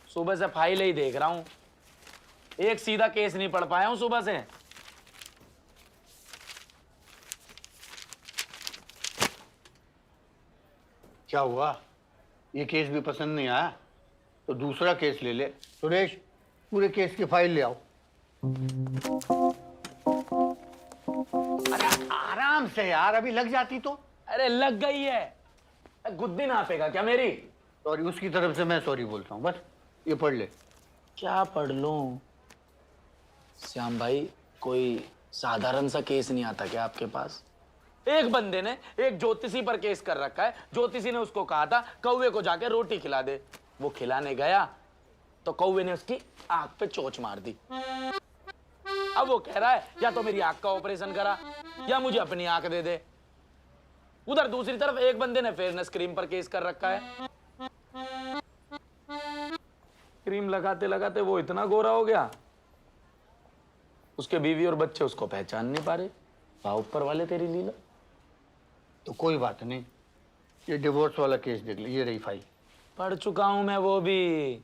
सुबह से फाइल ही देख रहा हूँ, एक सीधा केस नहीं पढ़ पाया हूँ सुबह से।
क्या हुआ? ये केस भी पसंद नहीं आया तो दूसरा केस ले ले। सुरेश, पूरे केस की फाइल ले आओ। अरे आराम से यार, अभी लग जाती तो।
अरे लग गई है, गुद्दी नापेगा क्या मेरी?
सॉरी, उसकी तरफ से मैं सॉरी बोलता हूँ। बस ये पढ़ ले।
क्या पढ़ लूं? श्याम भाई, कोई साधारण सा केस नहीं आता क्या आपके पास? एक बंदे ने एक ज्योतिषी पर केस कर रखा है। ज्योतिषी ने उसको कहा था कौवे को जाके रोटी खिला दे। वो खिलाने गया तो कौवे ने उसकी आंख पे चोंच मार दी। अब वो कह रहा है या तो मेरी आंख का ऑपरेशन करा या मुझे अपनी आंख दे दे। उधर दूसरी तरफ एक बंदे ने फेयरनेस क्रीम पर केस कर रखा है। क्रीम लगाते लगाते वो इतना गोरा हो गया, उसके बीवी और बच्चे उसको पहचान नहीं पा रहे। वाह ऊपर वाले तेरी लीला।
तो कोई बात नहीं, ये डिवोर्स वाला केस देख ले, ये रही फाइल।
पढ़ चुका हूं मैं वो भी।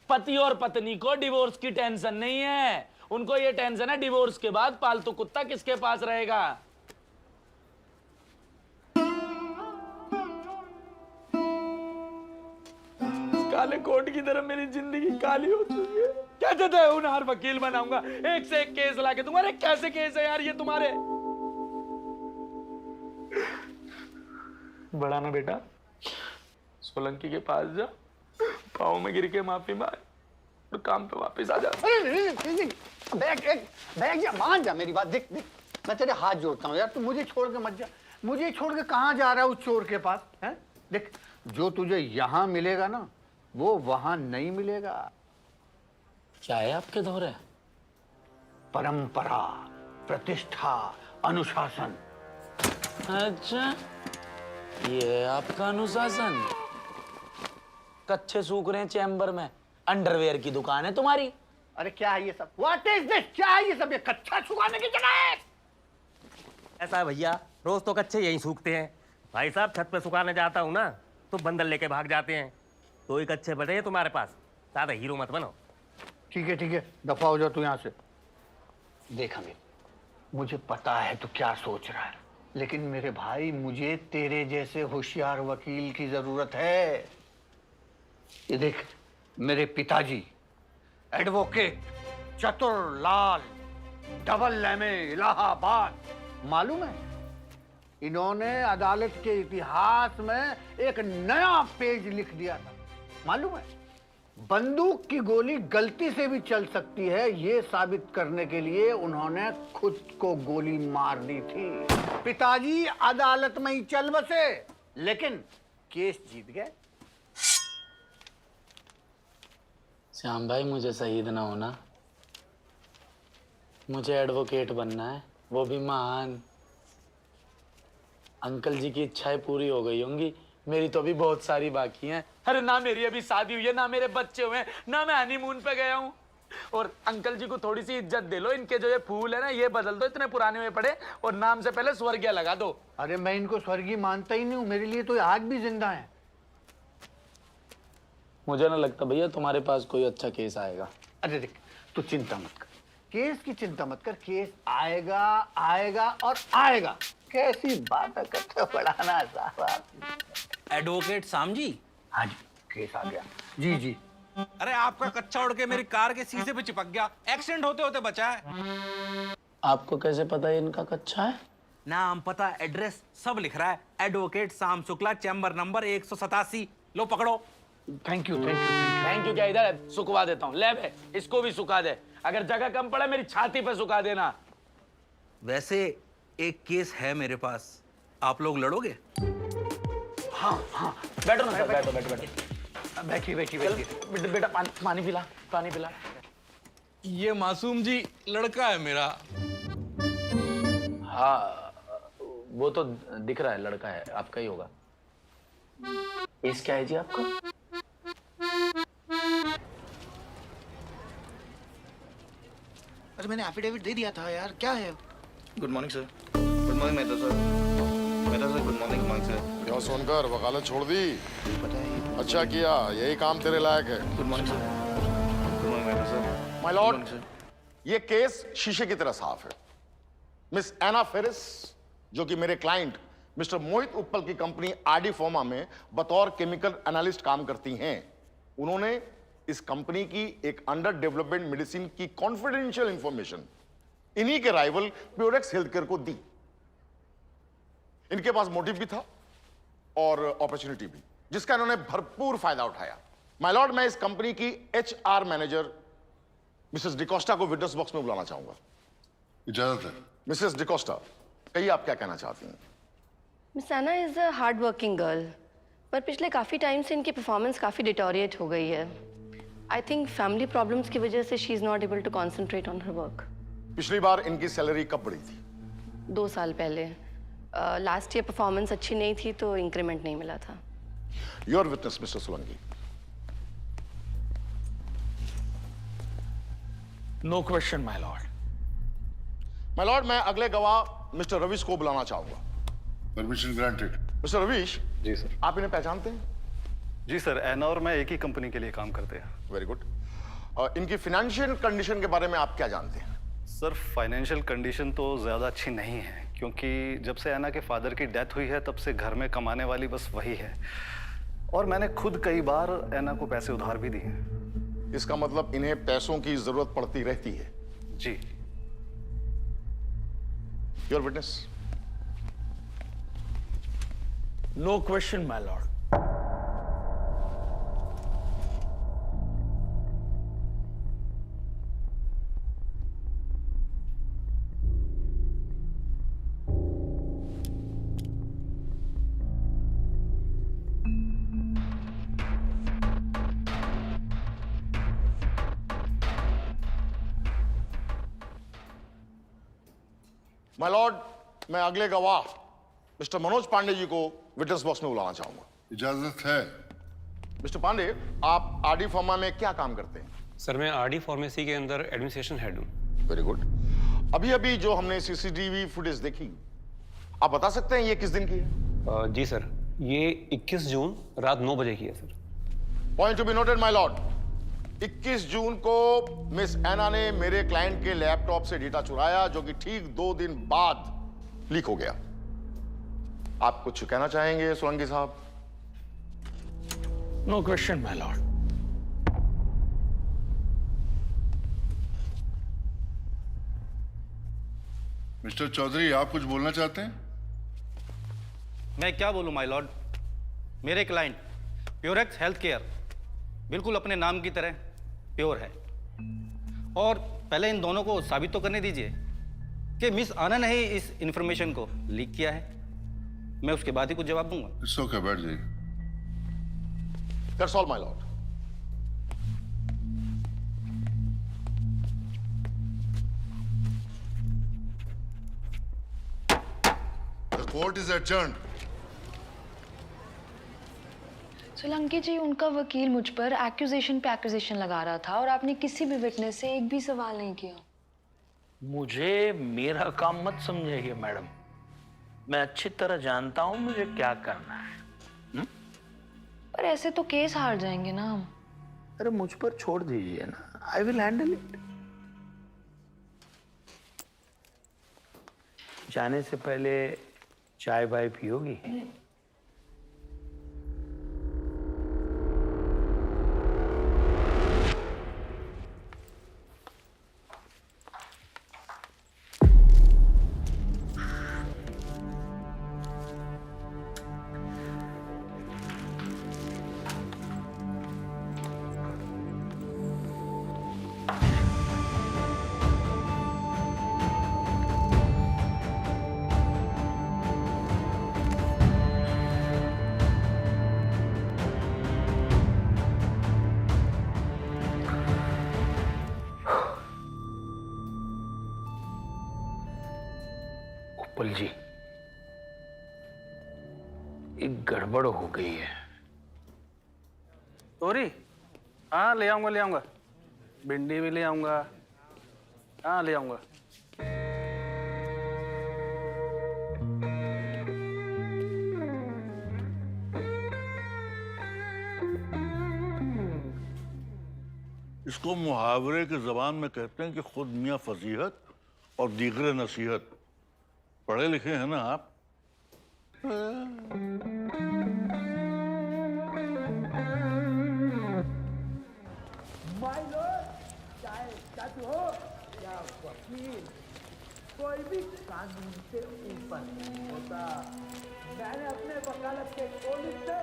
पति और पत्नी को डिवोर्स की टेंशन नहीं है, उनको ये टेंशन है डिवोर्स के बाद पालतू कुत्ता किसके पास रहेगा। काले कोट की तरह मेरी जिंदगी काली हो चुकी है। कहते थे होनहार वकील बनाऊंगा, एक से एक केस लाके दूंगा। अरे कैसे केस है यार ये तुम्हारे? बड़ा ना बेटा, सोलंकी के पास जा, पाँव में गिर के माफी मांग और काम पे वापस आ जा।
बैग जा, मान जा मेरी बात। देख देख, मैं तेरे हाथ जोड़ता हूँ यार, तू मुझे छोड़ के मत जा। मुझे छोड़ के कहाँ जा रहा है उस चोर के पास? हैं? देख, जो तुझे यहाँ मिलेगा ना, वो वहां नहीं मिलेगा।
क्या है आपके दौरे?
परंपरा, प्रतिष्ठा, अनुशासन।
अच्छा, ये है आपका अनुशासन। कच्चे सूख रहे हैं चैम्बर में, अंडरवेयर की दुकान है तुम्हारी।
अरे क्या है ये सब? What is this? क्या है ये सब? ये कच्चा सुखाने की जगह है।
ऐसा है भैया, रोज तो कच्चे यहीं सूखते हैं। भाई साहब, छत पे सुखाने जाता हूँ ना तो बंदर लेके भाग जाते हैं। तो ही कच्चे बचे हैं तुम्हारे पास, ज्यादा हीरो मत बनो।
ठीक है, दफा हो जाओ तू यहाँ से। देख अमित, मुझे पता है तू क्या सोच रहा है, लेकिन मेरे भाई, मुझे तेरे जैसे होशियार वकील की जरूरत है। ये देख, मेरे पिताजी एडवोकेट चतुर लाल, डबल लेमे, इलाहाबाद, मालूम है? इन्होंने अदालत के इतिहास में एक नया पेज लिख दिया था, मालूम है? बंदूक की गोली गलती से भी चल सकती है, ये साबित करने के लिए उन्होंने खुद को गोली मार दी थी। पिताजी अदालत में ही चल बसे, लेकिन केस जीत गए।
श्याम भाई, मुझे शहीद ना होना, मुझे एडवोकेट बनना है, वो भी महान। अंकल जी की इच्छाएं पूरी हो गई होंगी, मेरी तो अभी बहुत सारी बाकी हैं। अरे ना मेरी अभी शादी हुई है, ना मेरे बच्चे हुए हैं, ना मैं हनीमून पे गया हूँ। और अंकल जी को थोड़ी सी इज्जत दे लो, इनके जो ये फूल है ना, ये बदल दो, इतने पुराने हुए पड़े, और नाम से पहले स्वर्गीय लगा दो।
अरे मैं इनको स्वर्गीय मानता ही नहीं हूँ, मेरे लिए तो ये आज भी जिंदा है।
मुझे ना लगता भैया तुम्हारे पास कोई अच्छा केस आएगा।
अरे देख, तू चिंता मत कर, केस की चिंता मत कर, केस आएगा आएगा और आएगा। कैसी बात करते हो बढ़ाना साहब।
एडवोकेट शाम जी।
हाँ जी, केस आ गया। जी जी।
अरे आपका कच्चा उड़ के मेरी कार के शीशे पे चिपक गया, एक्सीडेंट होते होते बचा है।
आपको कैसे पता है इनका कच्चा है?
नाम, पता, एड्रेस सब लिख रहा है। एडवोकेट शाम शुक्ला, चैम्बर नंबर 187। लो पकड़ो।
Thank you.
थैंक यू क्या, इधर सुखवा देता हूँ। ले बे, इसको भी सुखा दे, अगर जगह कम पड़े मेरी छाती पे सुखा देना।
वैसे एक केस है मेरे पास, आप लोग लड़ोगे?
हाँ,
बैठो ना सर, बैठो।
बैठी।
बेटा पानी पिला।
ये मासूम जी लड़का है मेरा।
हाँ, वो तो दिख रहा है, लड़का है, आपका ही होगा। एज क्या है जी आपका?
अरे मैंने एफिडेविट दे दिया था यार, क्या है? Good morning sir. Good morning Mehta sir, good morning sir.
क्या सोनकर, वकालत छोड़ दी?
पता है।
अच्छा किया, यही काम तेरे लायक है।
Good morning sir. Good morning Mehta sir.
My Lord, ये केस शीशे की तरह साफ है। मिस एना फेरिस, जो कि मेरे क्लाइंट मिस्टर मोहित उप्पल की कंपनी आरडी फार्मा में बतौर केमिकल एनालिस्ट काम करती हैं, उन्होंने इस कंपनी की एक अंडर डेवलपमेंट मेडिसिन की कॉन्फिडेंशियल इंफॉर्मेशन इन्हीं के राइवल प्योरेक्स हेल्थकेयर को दी। इनके पास मोटिव भी था और अपॉर्चुनिटी भी, जिसका इन्होंने भरपूर फायदा उठाया। माय लॉर्ड, मैं इस कंपनी की एचआर मैनेजर मिसेस डिकोस्टा को विटनेस बॉक्स में बुलाना चाहूंगा। इजाजत है। मिसेस डिकोस्टा, कहिए आप क्या कहना चाहती हैं?
Miss Anna is a hard working girl, पर पिछले काफ़ी टाइम से इनकी परफॉर्मेंस काफ़ी डिटोरिएट हो गई है। आई थिंक फैमिली प्रॉब्लम्स की वजह से she is not able to concentrate on her work.
पिछली बार इनकी सैलरी कब बढ़ी थी?
2 साल पहले। लास्ट ईयर परफॉर्मेंस अच्छी नहीं थी तो इंक्रीमेंट नहीं मिला था।
Your witness mister Solanki.
No question my lord.
My lord, मैं अगले गवाह मिस्टर रवीश को बुलाना चाहूंगा।
Permission granted.
मिस्टर रवीश।
जी सर।
आप इन्हें पहचानते हैं?
जी सर, एना और मैं एक ही कंपनी के लिए काम करते हैं।
Very good. इनकी फाइनेंशियल कंडीशन के बारे में आप क्या जानते हैं?
सर, फाइनेंशियल कंडीशन तो ज़्यादा अच्छी नहीं है, क्योंकि जब से एना के फादर की डेथ हुई है तब से घर में कमाने वाली बस वही है, और मैंने खुद कई बार एना को पैसे उधार भी दिए।
इसका मतलब इन्हें पैसों की जरूरत पड़ती रहती है?
जी।
Your witness.
No question my lord.
My lord, मैं अगले गवाह मिस्टर मनोज पांडे जी को विटनेस बॉक्स में बुलाना चाहूंगा।
इजाजत है।
मिस्टर पांडे, आप आरडी फार्मा में क्या काम करते हैं?
सर, मैं आरडी फार्मेसी के अंदर एडमिनिस्ट्रेशन हेड हूँ।
Very good. अभी अभी जो हमने सीसीटीवी फुटेज देखी, आप बता सकते हैं ये किस दिन की है?
जी सर, ये 21 जून रात 9 बजे की है sir.
Point to be noted my Lord. 21 जून को मिस एना ने मेरे क्लाइंट के लैपटॉप से डेटा चुराया, जो कि ठीक 2 दिन बाद लीक हो गया। आप कुछ कहना चाहेंगे सोलंकी साहब?
No question my lord.
Mister Chaudhary, आप कुछ बोलना चाहते हैं?
मैं क्या बोलूं माय लॉर्ड। मेरे क्लाइंट प्योरेक्स हेल्थ केयर बिल्कुल अपने नाम की तरह प्योर है, और पहले इन दोनों को साबित तो करने दीजिए कि मिस आना ने ही इस इंफॉर्मेशन को लीक किया है। मैं उसके बाद ही कुछ जवाब दूंगा।
इट्स ओके, बैठ जाइए।
That's all my lord.
The court is adjourned.
Solanki ji, उनका वकील मुझ पर एक्यूजेशन पे एक्यूजेशन लगा रहा था और आपने किसी भी विटनेस से एक भी सवाल नहीं किया।
मुझे मेरा काम मत समझिए मैडम, मैं अच्छी तरह जानता हूं मुझे क्या करना है।
पर ऐसे तो केस हार जाएंगे ना हम।
अरे मुझ पर छोड़ दीजिए ना, आई विल हैंडल इट। जाने से पहले चाय वाय पियोगी? उपल जी, एक गड़बड़ हो गई है।
तोरी? हाँ ले आऊंगा। भिंडी भी ले आऊंगा। हाँ ले आऊंगा।
इसको मुहावरे की जबान में कहते हैं कि खुद मियाँ फजीहत और दीगरे नसीहत। पढ़े लिखे हैं ना आप?
माय लॉर्ड, चाहे जज हो या वकील, कोई भी कानून से ऊपर नहीं होता। मैंने अपने वकालत के कॉलेज से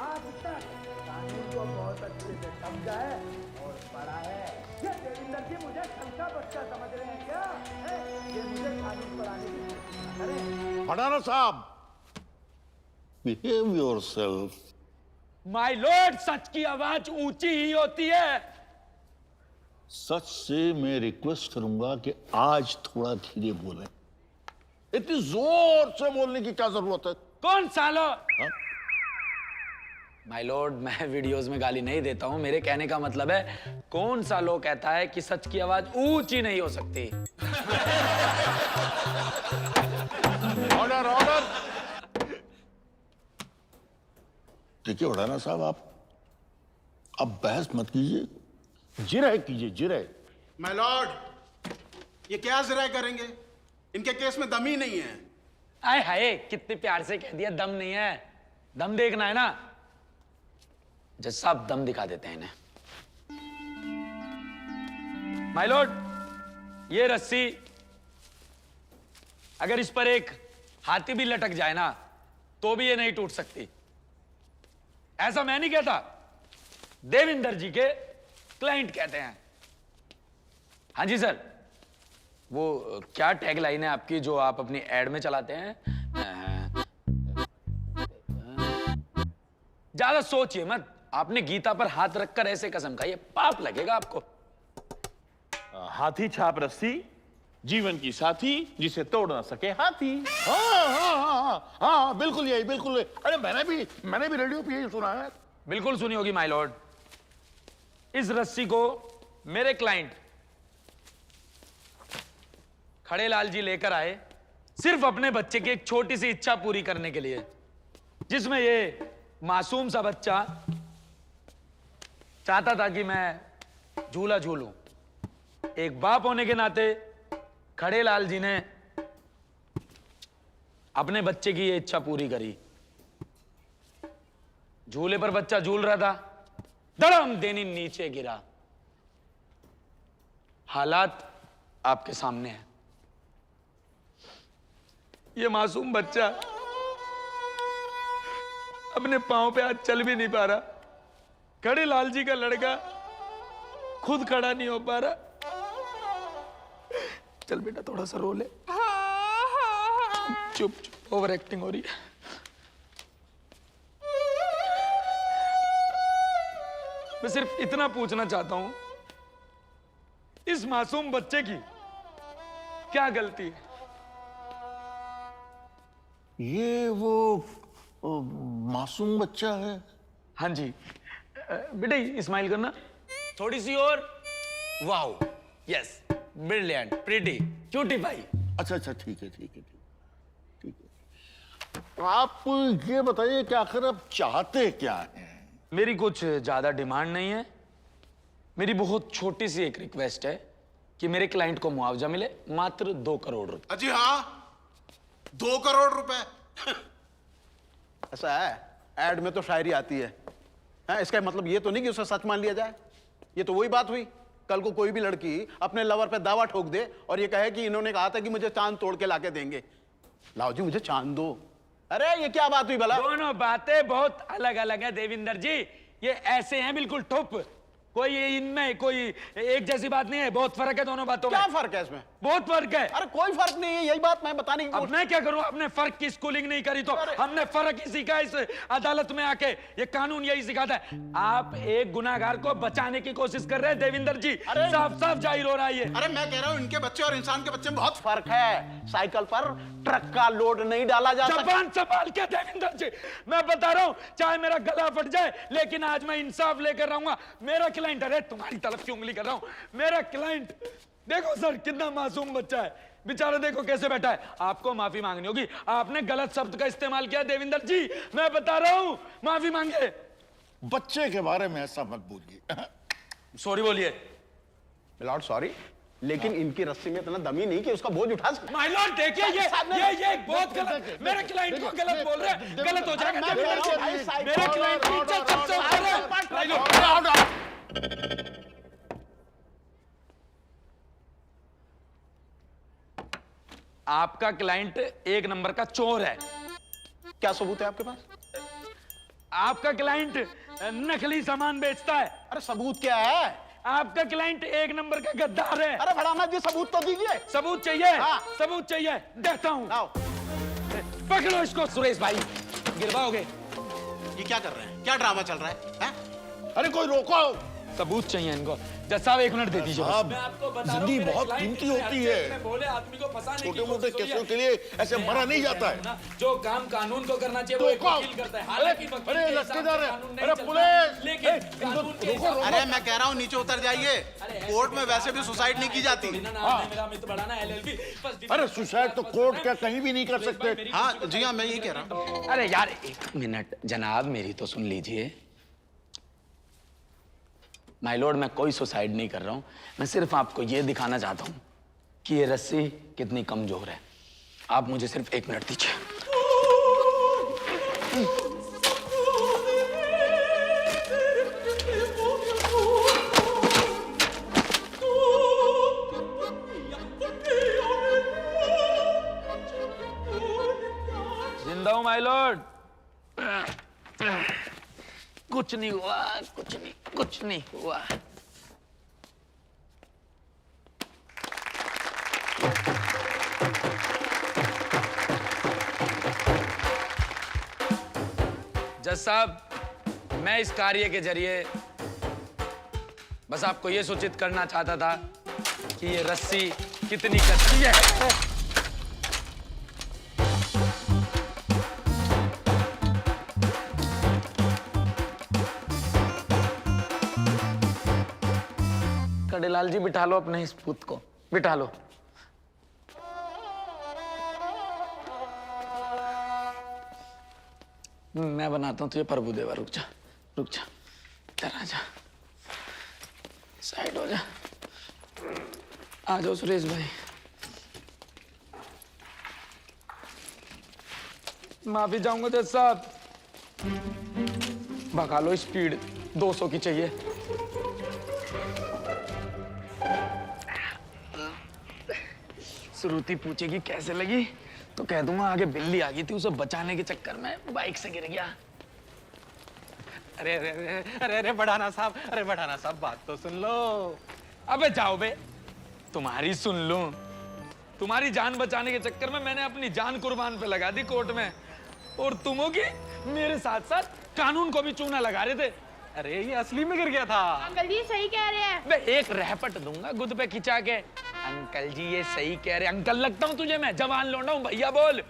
आज तक कानून को बहुत अच्छे से समझा है और पढ़ा है। ये देविंदर जी मुझे छलका बच्चा समझ रहे हैं क्या? ये मुझे कानून पढ़ाने की कोशिश करें।
भडाना साहब, बिहेव योरसेल्फ।
माय लॉर्ड, सच की आवाज ऊंची ही होती है।
सच से मैं रिक्वेस्ट करूंगा कि आज थोड़ा धीरे बोलें। इतनी जोर से बोलने की क्या जरूरत है?
कौन सालो?
माय लॉर्ड, मैं वीडियोस में गाली नहीं देता हूं। मेरे कहने का मतलब है, कौन सा लोग कहता है कि सच की आवाज ऊंची नहीं हो सकती।
Order, order. देखिए वडाना साहब, आप बहस मत कीजिए, जिरह कीजिए, जिरह।
माय लॉर्ड, ये क्या जिरह करेंगे? इनके केस में दम ही नहीं है।
आए हाय, कितने प्यार से कह दिया दम नहीं है। दम देखना है ना? जज साहब, दम दिखा देते हैं इन्हें।
माय लॉर्ड, ये रस्सी अगर इस पर एक हाथी भी लटक जाए ना, तो भी ये नहीं टूट सकती। ऐसा मैं नहीं कहता, देविंदर जी के क्लाइंट कहते हैं। हाँ जी सर, वो क्या टैग लाइन है आपकी जो आप अपनी एड में चलाते हैं? ज्यादा सोचिए मत। आपने गीता पर हाथ रखकर ऐसे कसम खाई है, पाप लगेगा आपको।
हाथी छाप रस्सी
जीवन की साथी जिसे तोड़ ना सके हाथी। हाँ हाँ हाँ हाँ हाँ, बिल्कुल यही, बिल्कुल यही। अरे मैंने भी रेडियो पे यही सुना है।
बिल्कुल सुनी होगी माय लॉर्ड। इस रस्सी को मेरे क्लाइंट खड़ेलाल जी लेकर आए सिर्फ अपने बच्चे की एक छोटी सी इच्छा पूरी करने के लिए, जिसमें ये मासूम सा बच्चा चाहता था कि मैं झूला झूलूं। एक बाप होने के नाते खड़ेलाल जी ने अपने बच्चे की ये इच्छा पूरी करी। झूले पर बच्चा झूल रहा था, धड़म देनी नीचे गिरा। हालात आपके सामने है। ये मासूम बच्चा अपने पांव पे आज चल भी नहीं पा रहा। खड़ेलाल जी का लड़का खुद खड़ा नहीं हो पा रहा। चल बेटा थोड़ा सा रो ले। चुप चुप, ओवर एक्टिंग हो रही है। मैं सिर्फ इतना पूछना चाहता हूं, इस मासूम बच्चे की क्या गलती है?
ये वो मासूम बच्चा है।
हाँ जी बेटे, स्माइल करना थोड़ी सी और। Wow, yes, brilliant, pretty, cutify.
अच्छा अच्छा, ठीक है ठीक है ठीक है। आप ये बताइए कि आखिर आप चाहते क्या हैं?
मेरी कुछ ज्यादा डिमांड नहीं है। मेरी बहुत छोटी सी एक रिक्वेस्ट है कि मेरे क्लाइंट को मुआवजा मिले, मात्र 2 करोड़ रुपए।
अजी हाँ, 2 करोड़ रुपए। ऐसा है, एड में तो शायरी आती है। इसका मतलब ये तो नहीं कि उसे सच मान लिया जाए। ये तो वही बात हुई, कल को कोई भी लड़की अपने लवर पे दावा ठोक दे और ये कहे कि इन्होंने कहा था कि मुझे चांद तोड़ के लाके देंगे। लाओ जी मुझे चांद दो। अरे ये क्या बात हुई भला?
दोनों बातें बहुत अलग अलग है देविंदर जी। ये ऐसे हैं बिल्कुल ठुप। कोई इनमें कोई एक जैसी बात नहीं है, बहुत फर्क है दोनों बातों में।
क्या फर्क है इसमें?
बहुत फर्क है।
अरे कोई फर्क नहीं है, यही बात मैं बताने की
अब मैं क्या करूं? आपने फर्क की स्कूलिंग नहीं करी तो हमने फर्क ही सीखा इस अदालत में आके। ये कानून यही सिखाता है। आप एक गुनाहगार को बचाने की कोशिश कर रहे हैं देविंदर जी, साफ साफ जाहिर हो रहा है ये।
अरे मैं कह रहा हूं इनके बच्चे और इंसान के बच्चे में बहुत फर्क है। साइकिल पर ट्रक का लोड नहीं डाला जा सकता।
जबान संभाल के देविंदर जी, मैं बता रहा हूं, चाहे मेरा गला फट जाए लेकिन आज मैं इंसाफ लेकर रहूंगा। मेरा क्लाइंट, अरे तुम्हारी तरफ क्यों उंगली कर रहा हूं? मेरा क्लाइंट देखो सर, कितना मासूम बच्चा है बेचारा, देखो कैसे बैठा है। आपको माफी मांगनी होगी, आपने गलत शब्द का इस्तेमाल किया देविंदर जी, मैं बता रहा हूं, माफी मांगे।
बच्चे के बारे में ऐसा मत बोलिए।
सॉरी बोलिए।
मिलॉर्ड सॉरी, लेकिन इनकी रस्सी में इतना दम ही नहीं कि उसका बोझ उठा सके।
माय लॉर्ड देखिए, ये बहुत गलत, मेरे क्लाइंट को गलत बोल रहे हैं, गलत हो जाएगा देविंदर जी। मेरे क्लाइंट की इज्जत सबसे ऊपर है। आपका क्लाइंट 1 नंबर का चोर है।
क्या सबूत है आपके पास?
आपका क्लाइंट नकली सामान बेचता है।
अरे सबूत क्या है?
आपका क्लाइंट 1 नंबर का गद्दार है।
अरे भड़ाना जी, सबूत तो दीजिए।
सबूत चाहिए?
हाँ।
सबूत चाहिए, देता हूं। पकड़ो इसको। सुरेश भाई गिरवाओगे।
ये क्या कर रहे हैं? क्या ड्रामा चल रहा है?
अरे कोई रोको।
सबूत चाहिए इनको। जज साहब 1 मिनट दे दीजिए।
जिंदगी बहुत कीमती होती है।
भोले आदमी को फंसाने की
छोटे मोटे
कोशिश हुई है।
केसों के लिए ऐसे मरा नहीं जाता है।
जो काम कानून को करना चाहिए वो एक वकील करता है। हालांकि वकील
अरे
के
लटके
हिसाब
जा
से
रहे
कानून
हैं।
नहीं
अरे
चलता।
पुलिस,
लेकिन कानून के हिसाब से-
अरे मैं कह रहा हूँ नीचे उतर जाइए। कोर्ट में वैसे भी सुसाइड नहीं की जाती।
मेरा मित्र बढ़ाना LLB।
अरे सुसाइड तो कोर्ट क्या कहीं भी नहीं कर सकते।
हाँ जी हाँ, मैं यही कह रहा हूँ।
अरे यार 1 मिनट जनाब, मेरी तो सुन लीजिए। माय लॉर्ड, मैं कोई सुसाइड नहीं कर रहा हूं। मैं सिर्फ आपको यह दिखाना चाहता हूं कि ये रस्सी कितनी कमजोर है। आप मुझे सिर्फ 1 मिनट दीजिए।
जिंदा हूं माय लॉर्ड।
कुछ नहीं हुआ, कुछ नहीं हुआ।
जज साहब, मैं इस कार्य के जरिए बस आपको यह सूचित करना चाहता था कि ये रस्सी कितनी कच्ची है।
कड़ेलाल जी बिठा लो अपने इस पूत को, बिठा लो। मैं बनाता हूँ तुझे प्रभु देवा। रुक जा, रुक जा, इधर आ जा, साइड हो जा। आ जाओ सुरेश भाई। माफी चाहूंगा जज साहब, भगा लो, स्पीड 200 की चाहिए। श्रुति पूछेगी कैसे लगी तो कह दूंगा आगे बिल्ली आ गई थी, उसे बचाने के चक्कर में बाइक से गिर गया।
अरे अरे अरे अरे अरे बढ़ाना साहब, अरे बढ़ाना साहब बात तो सुन लो।
अबे जाओ बे, तुम्हारी सुन लूं। तुम्हारी जान बचाने के चक्कर में मैंने अपनी जान कुर्बान पे लगा दी कोर्ट में, और तुम हो कि मेरे साथ साथ कानून को भी चूना लगा रहे थे।
अरे ये असली में गिर गया था।
अंकल जी सही कह रहे हैं।
मैं एक रहपट दूंगा गुद पे खिंचा के। अंकल जी ये सही कह रहे। अंकल लगता हूँ तुझे मैं? जवान लौंडा हूँ, भैया बोल।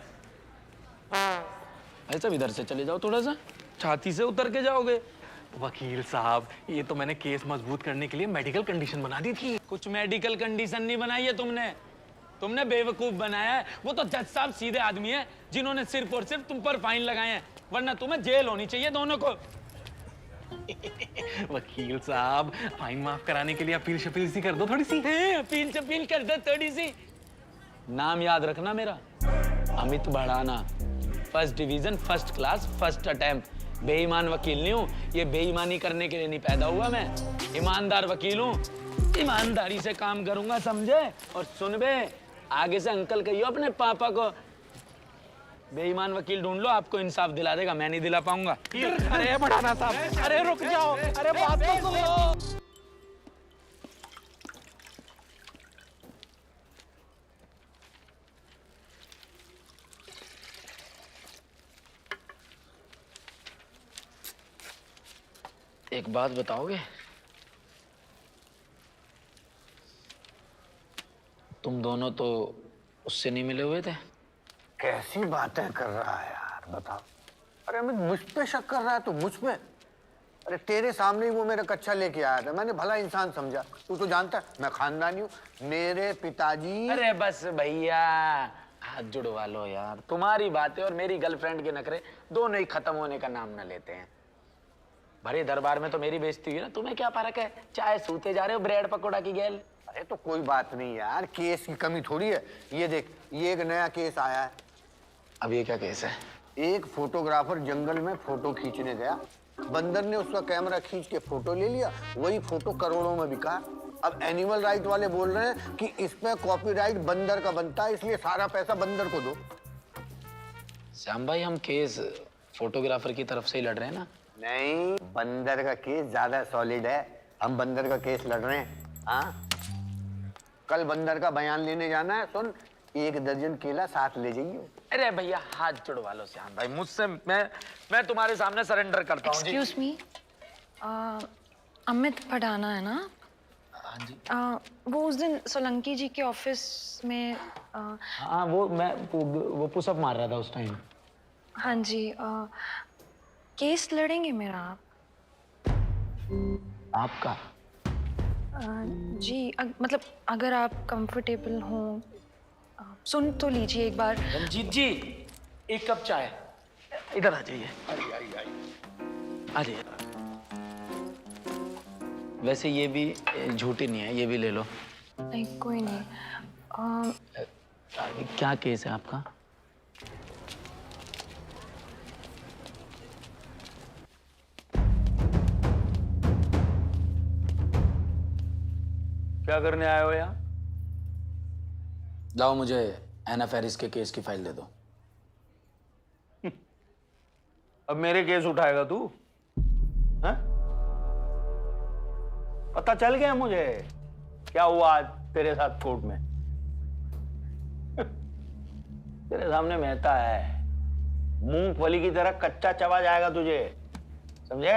ऐसा इधर से चले जाओ, थोड़ा सा छाती से उतर के जाओगे।
वकील साहब ये तो मैंने केस मजबूत करने के लिए मेडिकल कंडीशन बना दी थी।
कुछ मेडिकल कंडीशन नहीं बनाई है तुमने बेवकूफ बनाया है। वो तो जज साहब सीधे आदमी है जिन्होंने सिर्फ और सिर्फ तुम पर फाइन लगाए हैं, वरना तुम्हें जेल होनी चाहिए दोनों को।
वकील साहब फाइन माफ कराने के लिए अपील शपील सी कर दो थोड़ी सी।
अपील शपील कर दो थोड़ी सी।
नाम याद रखना मेरा, Amit Bhadana, first division, first class, first attempt. बेईमान वकील नहीं हूँ, ये बेईमानी करने के लिए नहीं पैदा हुआ मैं। ईमानदार वकील हूँ, ईमानदारी से काम करूंगा, समझे? और सुन बे, आगे से अंकल कहियो अपने पापा को। बेईमान वकील ढूंढ लो, आपको इंसाफ दिला देगा, मैं नहीं दिला पाऊंगा।
अरे बढ़ाना साहब, अरे रुक जाओ, अरे बात तो सुन लो।
एक बात बताओगे? तुम दोनों तो उससे नहीं मिले हुए थे?
कैसी बातें कर रहा है यार, बताओ। अरे अमित मुझ पे शक कर रहा है, तो मुझ पे? अरे तेरे सामने ही वो मेरा कच्चा लेके आया था, मैंने भला इंसान समझा। तू तो जानता है मैं खानदानी हूँ, मेरे पिताजी।
अरे बस भैया, हाथ जुड़वा लो यार। तुम्हारी बातें और मेरी गर्लफ्रेंड के नखरे दोनों ही खत्म होने का नाम न लेते हैं। भरे दरबार में तो मेरी बेइज्जती हुई ना, तुम्हें क्या फर्क है? चाय सूते जा रहे हो ब्रेड पकौड़ा की गैल।
अरे तो कोई बात नहीं यार, केस की कमी थोड़ी है। ये देख, ये एक नया केस आया है।
अब ये क्या केस है?
एक फोटोग्राफर जंगल में फोटो खींचने गया, बंदर ने उसका कैमरा खींच के फोटो ले लिया, वही फोटो करोड़ों में बिका। अब एनिमल राइट वाले बोल रहे हैं कि इसमें कॉपीराइट बंदर का बनता है, इसलिए सारा पैसा बंदर को दो।
श्याम भाई, हम केस फोटोग्राफर की तरफ से ही लड़ रहे हैं ना?
नहीं, बंदर का केस ज्यादा सॉलिड है, हम बंदर का केस लड़ रहे हैं। हाँ, कल बंदर का बयान लेने जाना है। सुन, 1 दर्जन केला साथ ले जाइए।
अरे भैया हाथ जुड़वा लो श्याम भाई मुझसे, मैं तुम्हारे सामने सरेंडर करता हूँ।
एक्सक्यूज मी, अमित भड़ाना है ना?
हाँ जी।
वो उस दिन सोलंकी जी के ऑफिस में
हाँ, वो पुशअप मार रहा था उस टाइम।
हाँ जी, केस लड़ेंगे मेरा आप?
आपका?
जी, मतलब अगर आप कंफर्टेबल हो, सुन तो लीजिए एक बार।
रंजीत जी, एक कप चाय। इधर आ जाइए। आ जाइए। वैसे ये भी झूठी नहीं है, ये भी ले लो।
नहीं कोई नहीं।
क्या केस है आपका?
क्या करने आए हो यहाँ?
लाओ मुझे एना फेरिस के केस की फाइल दे दो।
अब मेरे केस उठाएगा तू? हैं? पता चल गया मुझे क्या हुआ आज तेरे साथ कोर्ट में। तेरे सामने मेहता है, मूंगफली की तरह कच्चा चबा जाएगा तुझे, समझे?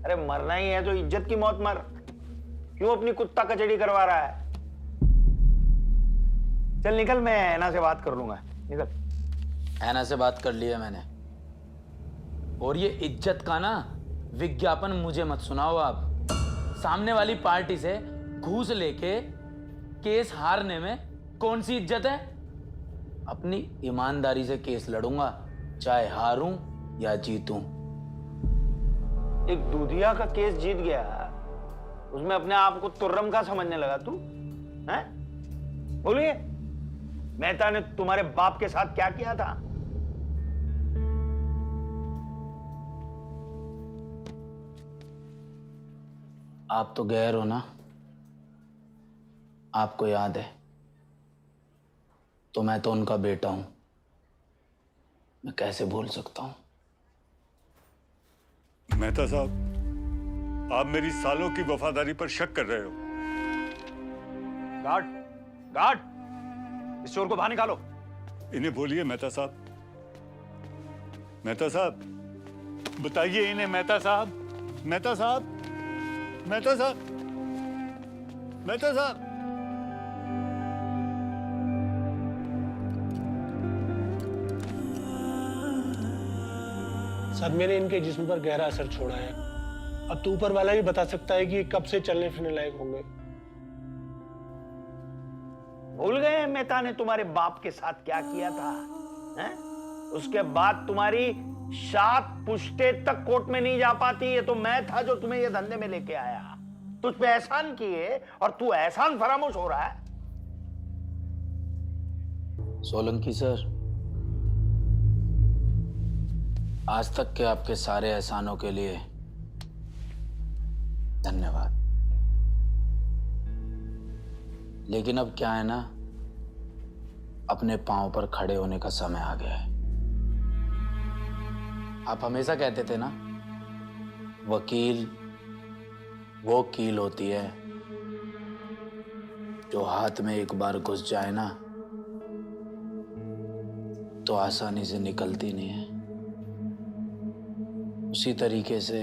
अरे मरना ही है तो इज्जत की मौत मर, क्यों अपनी कुत्ता कचड़ी करवा रहा है? चल निकल, मैं ऐना से बात कर लूंगा, निकल।
ऐना से बात कर ली है मैंने। और ये इज्जत का ना विज्ञापन मुझे मत सुनाओ आप। सामने वाली पार्टी से घूस लेके केस हारने में कौन सी इज्जत है? अपनी ईमानदारी से केस लड़ूंगा, चाहे हारूं या जीतूं।
एक दूधिया का केस जीत गया, उसमें अपने आप को तुर्रम का समझने लगा तू, हैं? बोलिए, मेहता ने तुम्हारे बाप के साथ क्या किया था?
आप तो गैर हो ना, आपको याद है, तो मैं तो उनका बेटा हूं, मैं कैसे भूल सकता हूं?
मेहता साहब, आप मेरी सालों की वफादारी पर शक कर रहे हो।
गार्ड, गार्ड, इस चोर को बाहर निकालो।
इन्हें बोलिए मेहता साहब। मेहता साहब, बताइए इन्हें। मेहता साहब, मेहता साहब, मेहता साहब, मेहता साहब।
सदमे ने इनके जिस्म पर गहरा असर छोड़ा है। अब तो ऊपर वाला ही बता सकता है कि ये कब से चलने फिरने लायक होंगे।
भूल गए मेहता ने तुम्हारे बाप के साथ क्या किया था, हैं? उसके बाद तुम्हारी 7 पुश्तें तक कोर्ट में नहीं जा पाती। ये तो मैं था जो तुम्हें ये धंधे में लेके आया। तुझ पे एहसान किए और तू एहसान फरामोश हो रहा है।
सोलंकी सर, आज तक के आपके सारे एहसानों के लिए धन्यवाद। लेकिन अब क्या है ना, अपने पांव पर खड़े होने का समय आ गया है। आप हमेशा कहते थे ना, वकील वो कील होती है जो हाथ में एक बार घुस जाए ना तो आसानी से निकलती नहीं है। उसी तरीके से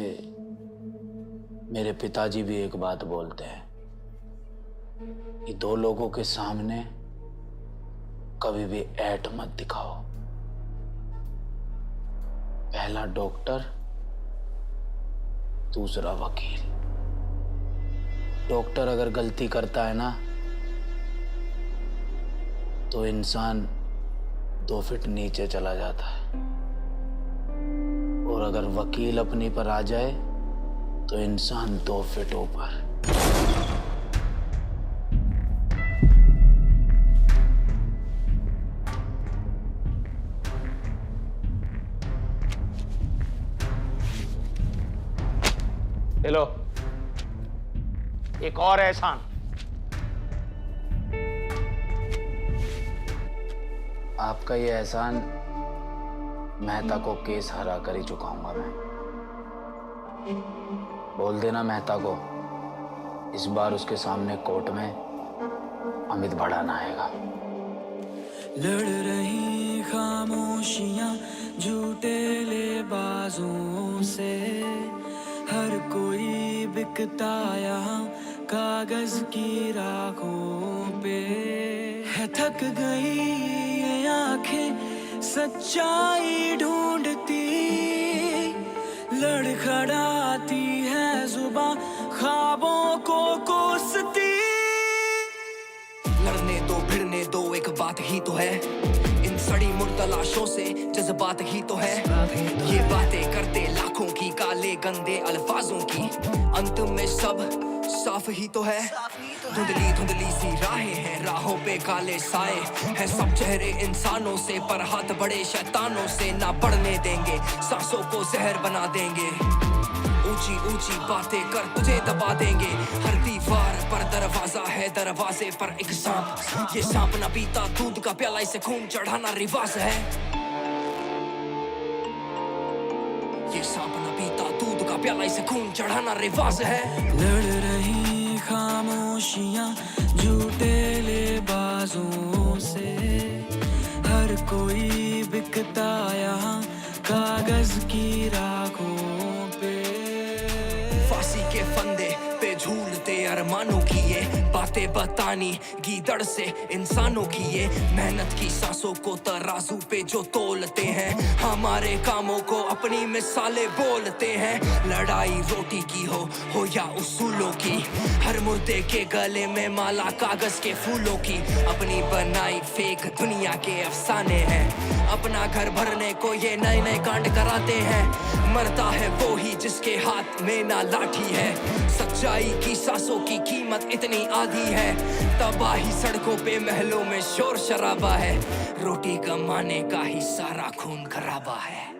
मेरे पिताजी भी एक बात बोलते हैं कि 2 लोगों के सामने कभी भी ऐठ मत दिखाओ। पहला डॉक्टर, दूसरा वकील। डॉक्टर अगर गलती करता है ना तो इंसान 2 फीट नीचे चला जाता है, और अगर वकील अपनी पर आ जाए तो इंसान 2 फीट ऊपर।
ले लो एक और एहसान।
आपका ये एहसान मेहता को केस हरा कर ही चुकाऊंगा मैं। बोल देना मेहता को, इस बार उसके सामने कोर्ट में अमित भड़ाना आएगा।
लड़ रही खामोशियां झूठे लेबाजों से, हर कोई बिकता यहाँ कागज की राखों पे है। थक गई ये आंखें सच्चाई ढूंढती, लड़खड़ाती है जुबां ख्वाबों को कोसती।
लड़ने दो भिड़ने दो एक बात ही तो है, इन सड़ी मुर्दा लाशों से जज्बात ही तो है। ये बातें करते लाखों की काले गंदे अल्फाजों की, अंत में सब साफ ही तो है। धुंधली धुंधली सी राहें हैं, राहों पे काले साए हैं। सब चेहरे इंसानों से पर हाथ बड़े शैतानों से। ना बढ़ने देंगे सांसों को जहर बना देंगे, ऊंची ऊंची बातें कर तुझे दबा देंगे। हर दीवार पर दरवाजा है, दरवाजे पर एक सांप। ये सांप ना पीता दूध का प्याला, इसे खून चढ़ाना रिवाज है। ये सांप ना पीता दूध का प्याला, इसे खून चढ़ाना रिवाज है।
लड़ रही खामोशियां झूठे लेबाजों से, हर कोई बिकता यहाँ कागज की राखों पे।
फांसी के फंदे पे झूलते अरमानों की ये बातें बतानी गीदड़ से इंसानों की ये मेहनत की सांसों को तराजू पे जो तोलते हैं, हमारे कामों को अपनी मिसालें बोलते हैं। लड़ाई रोटी की हो या उसूलों की, हर मुर्दे के गले में माला कागज के फूलों की। अपनी बनाई फेक दुनिया के अफसाने हैं, अपना घर भरने को ये नए नए कांड कराते हैं। मरता है वो ही जिसके हाथ में ना लाठी है, सच्चाई की सांसों की कीमत इतनी आधी है। तबाही सड़कों पे महलों में शोर शराबा है, रोटी कमाने का ही सारा खून खराबा है।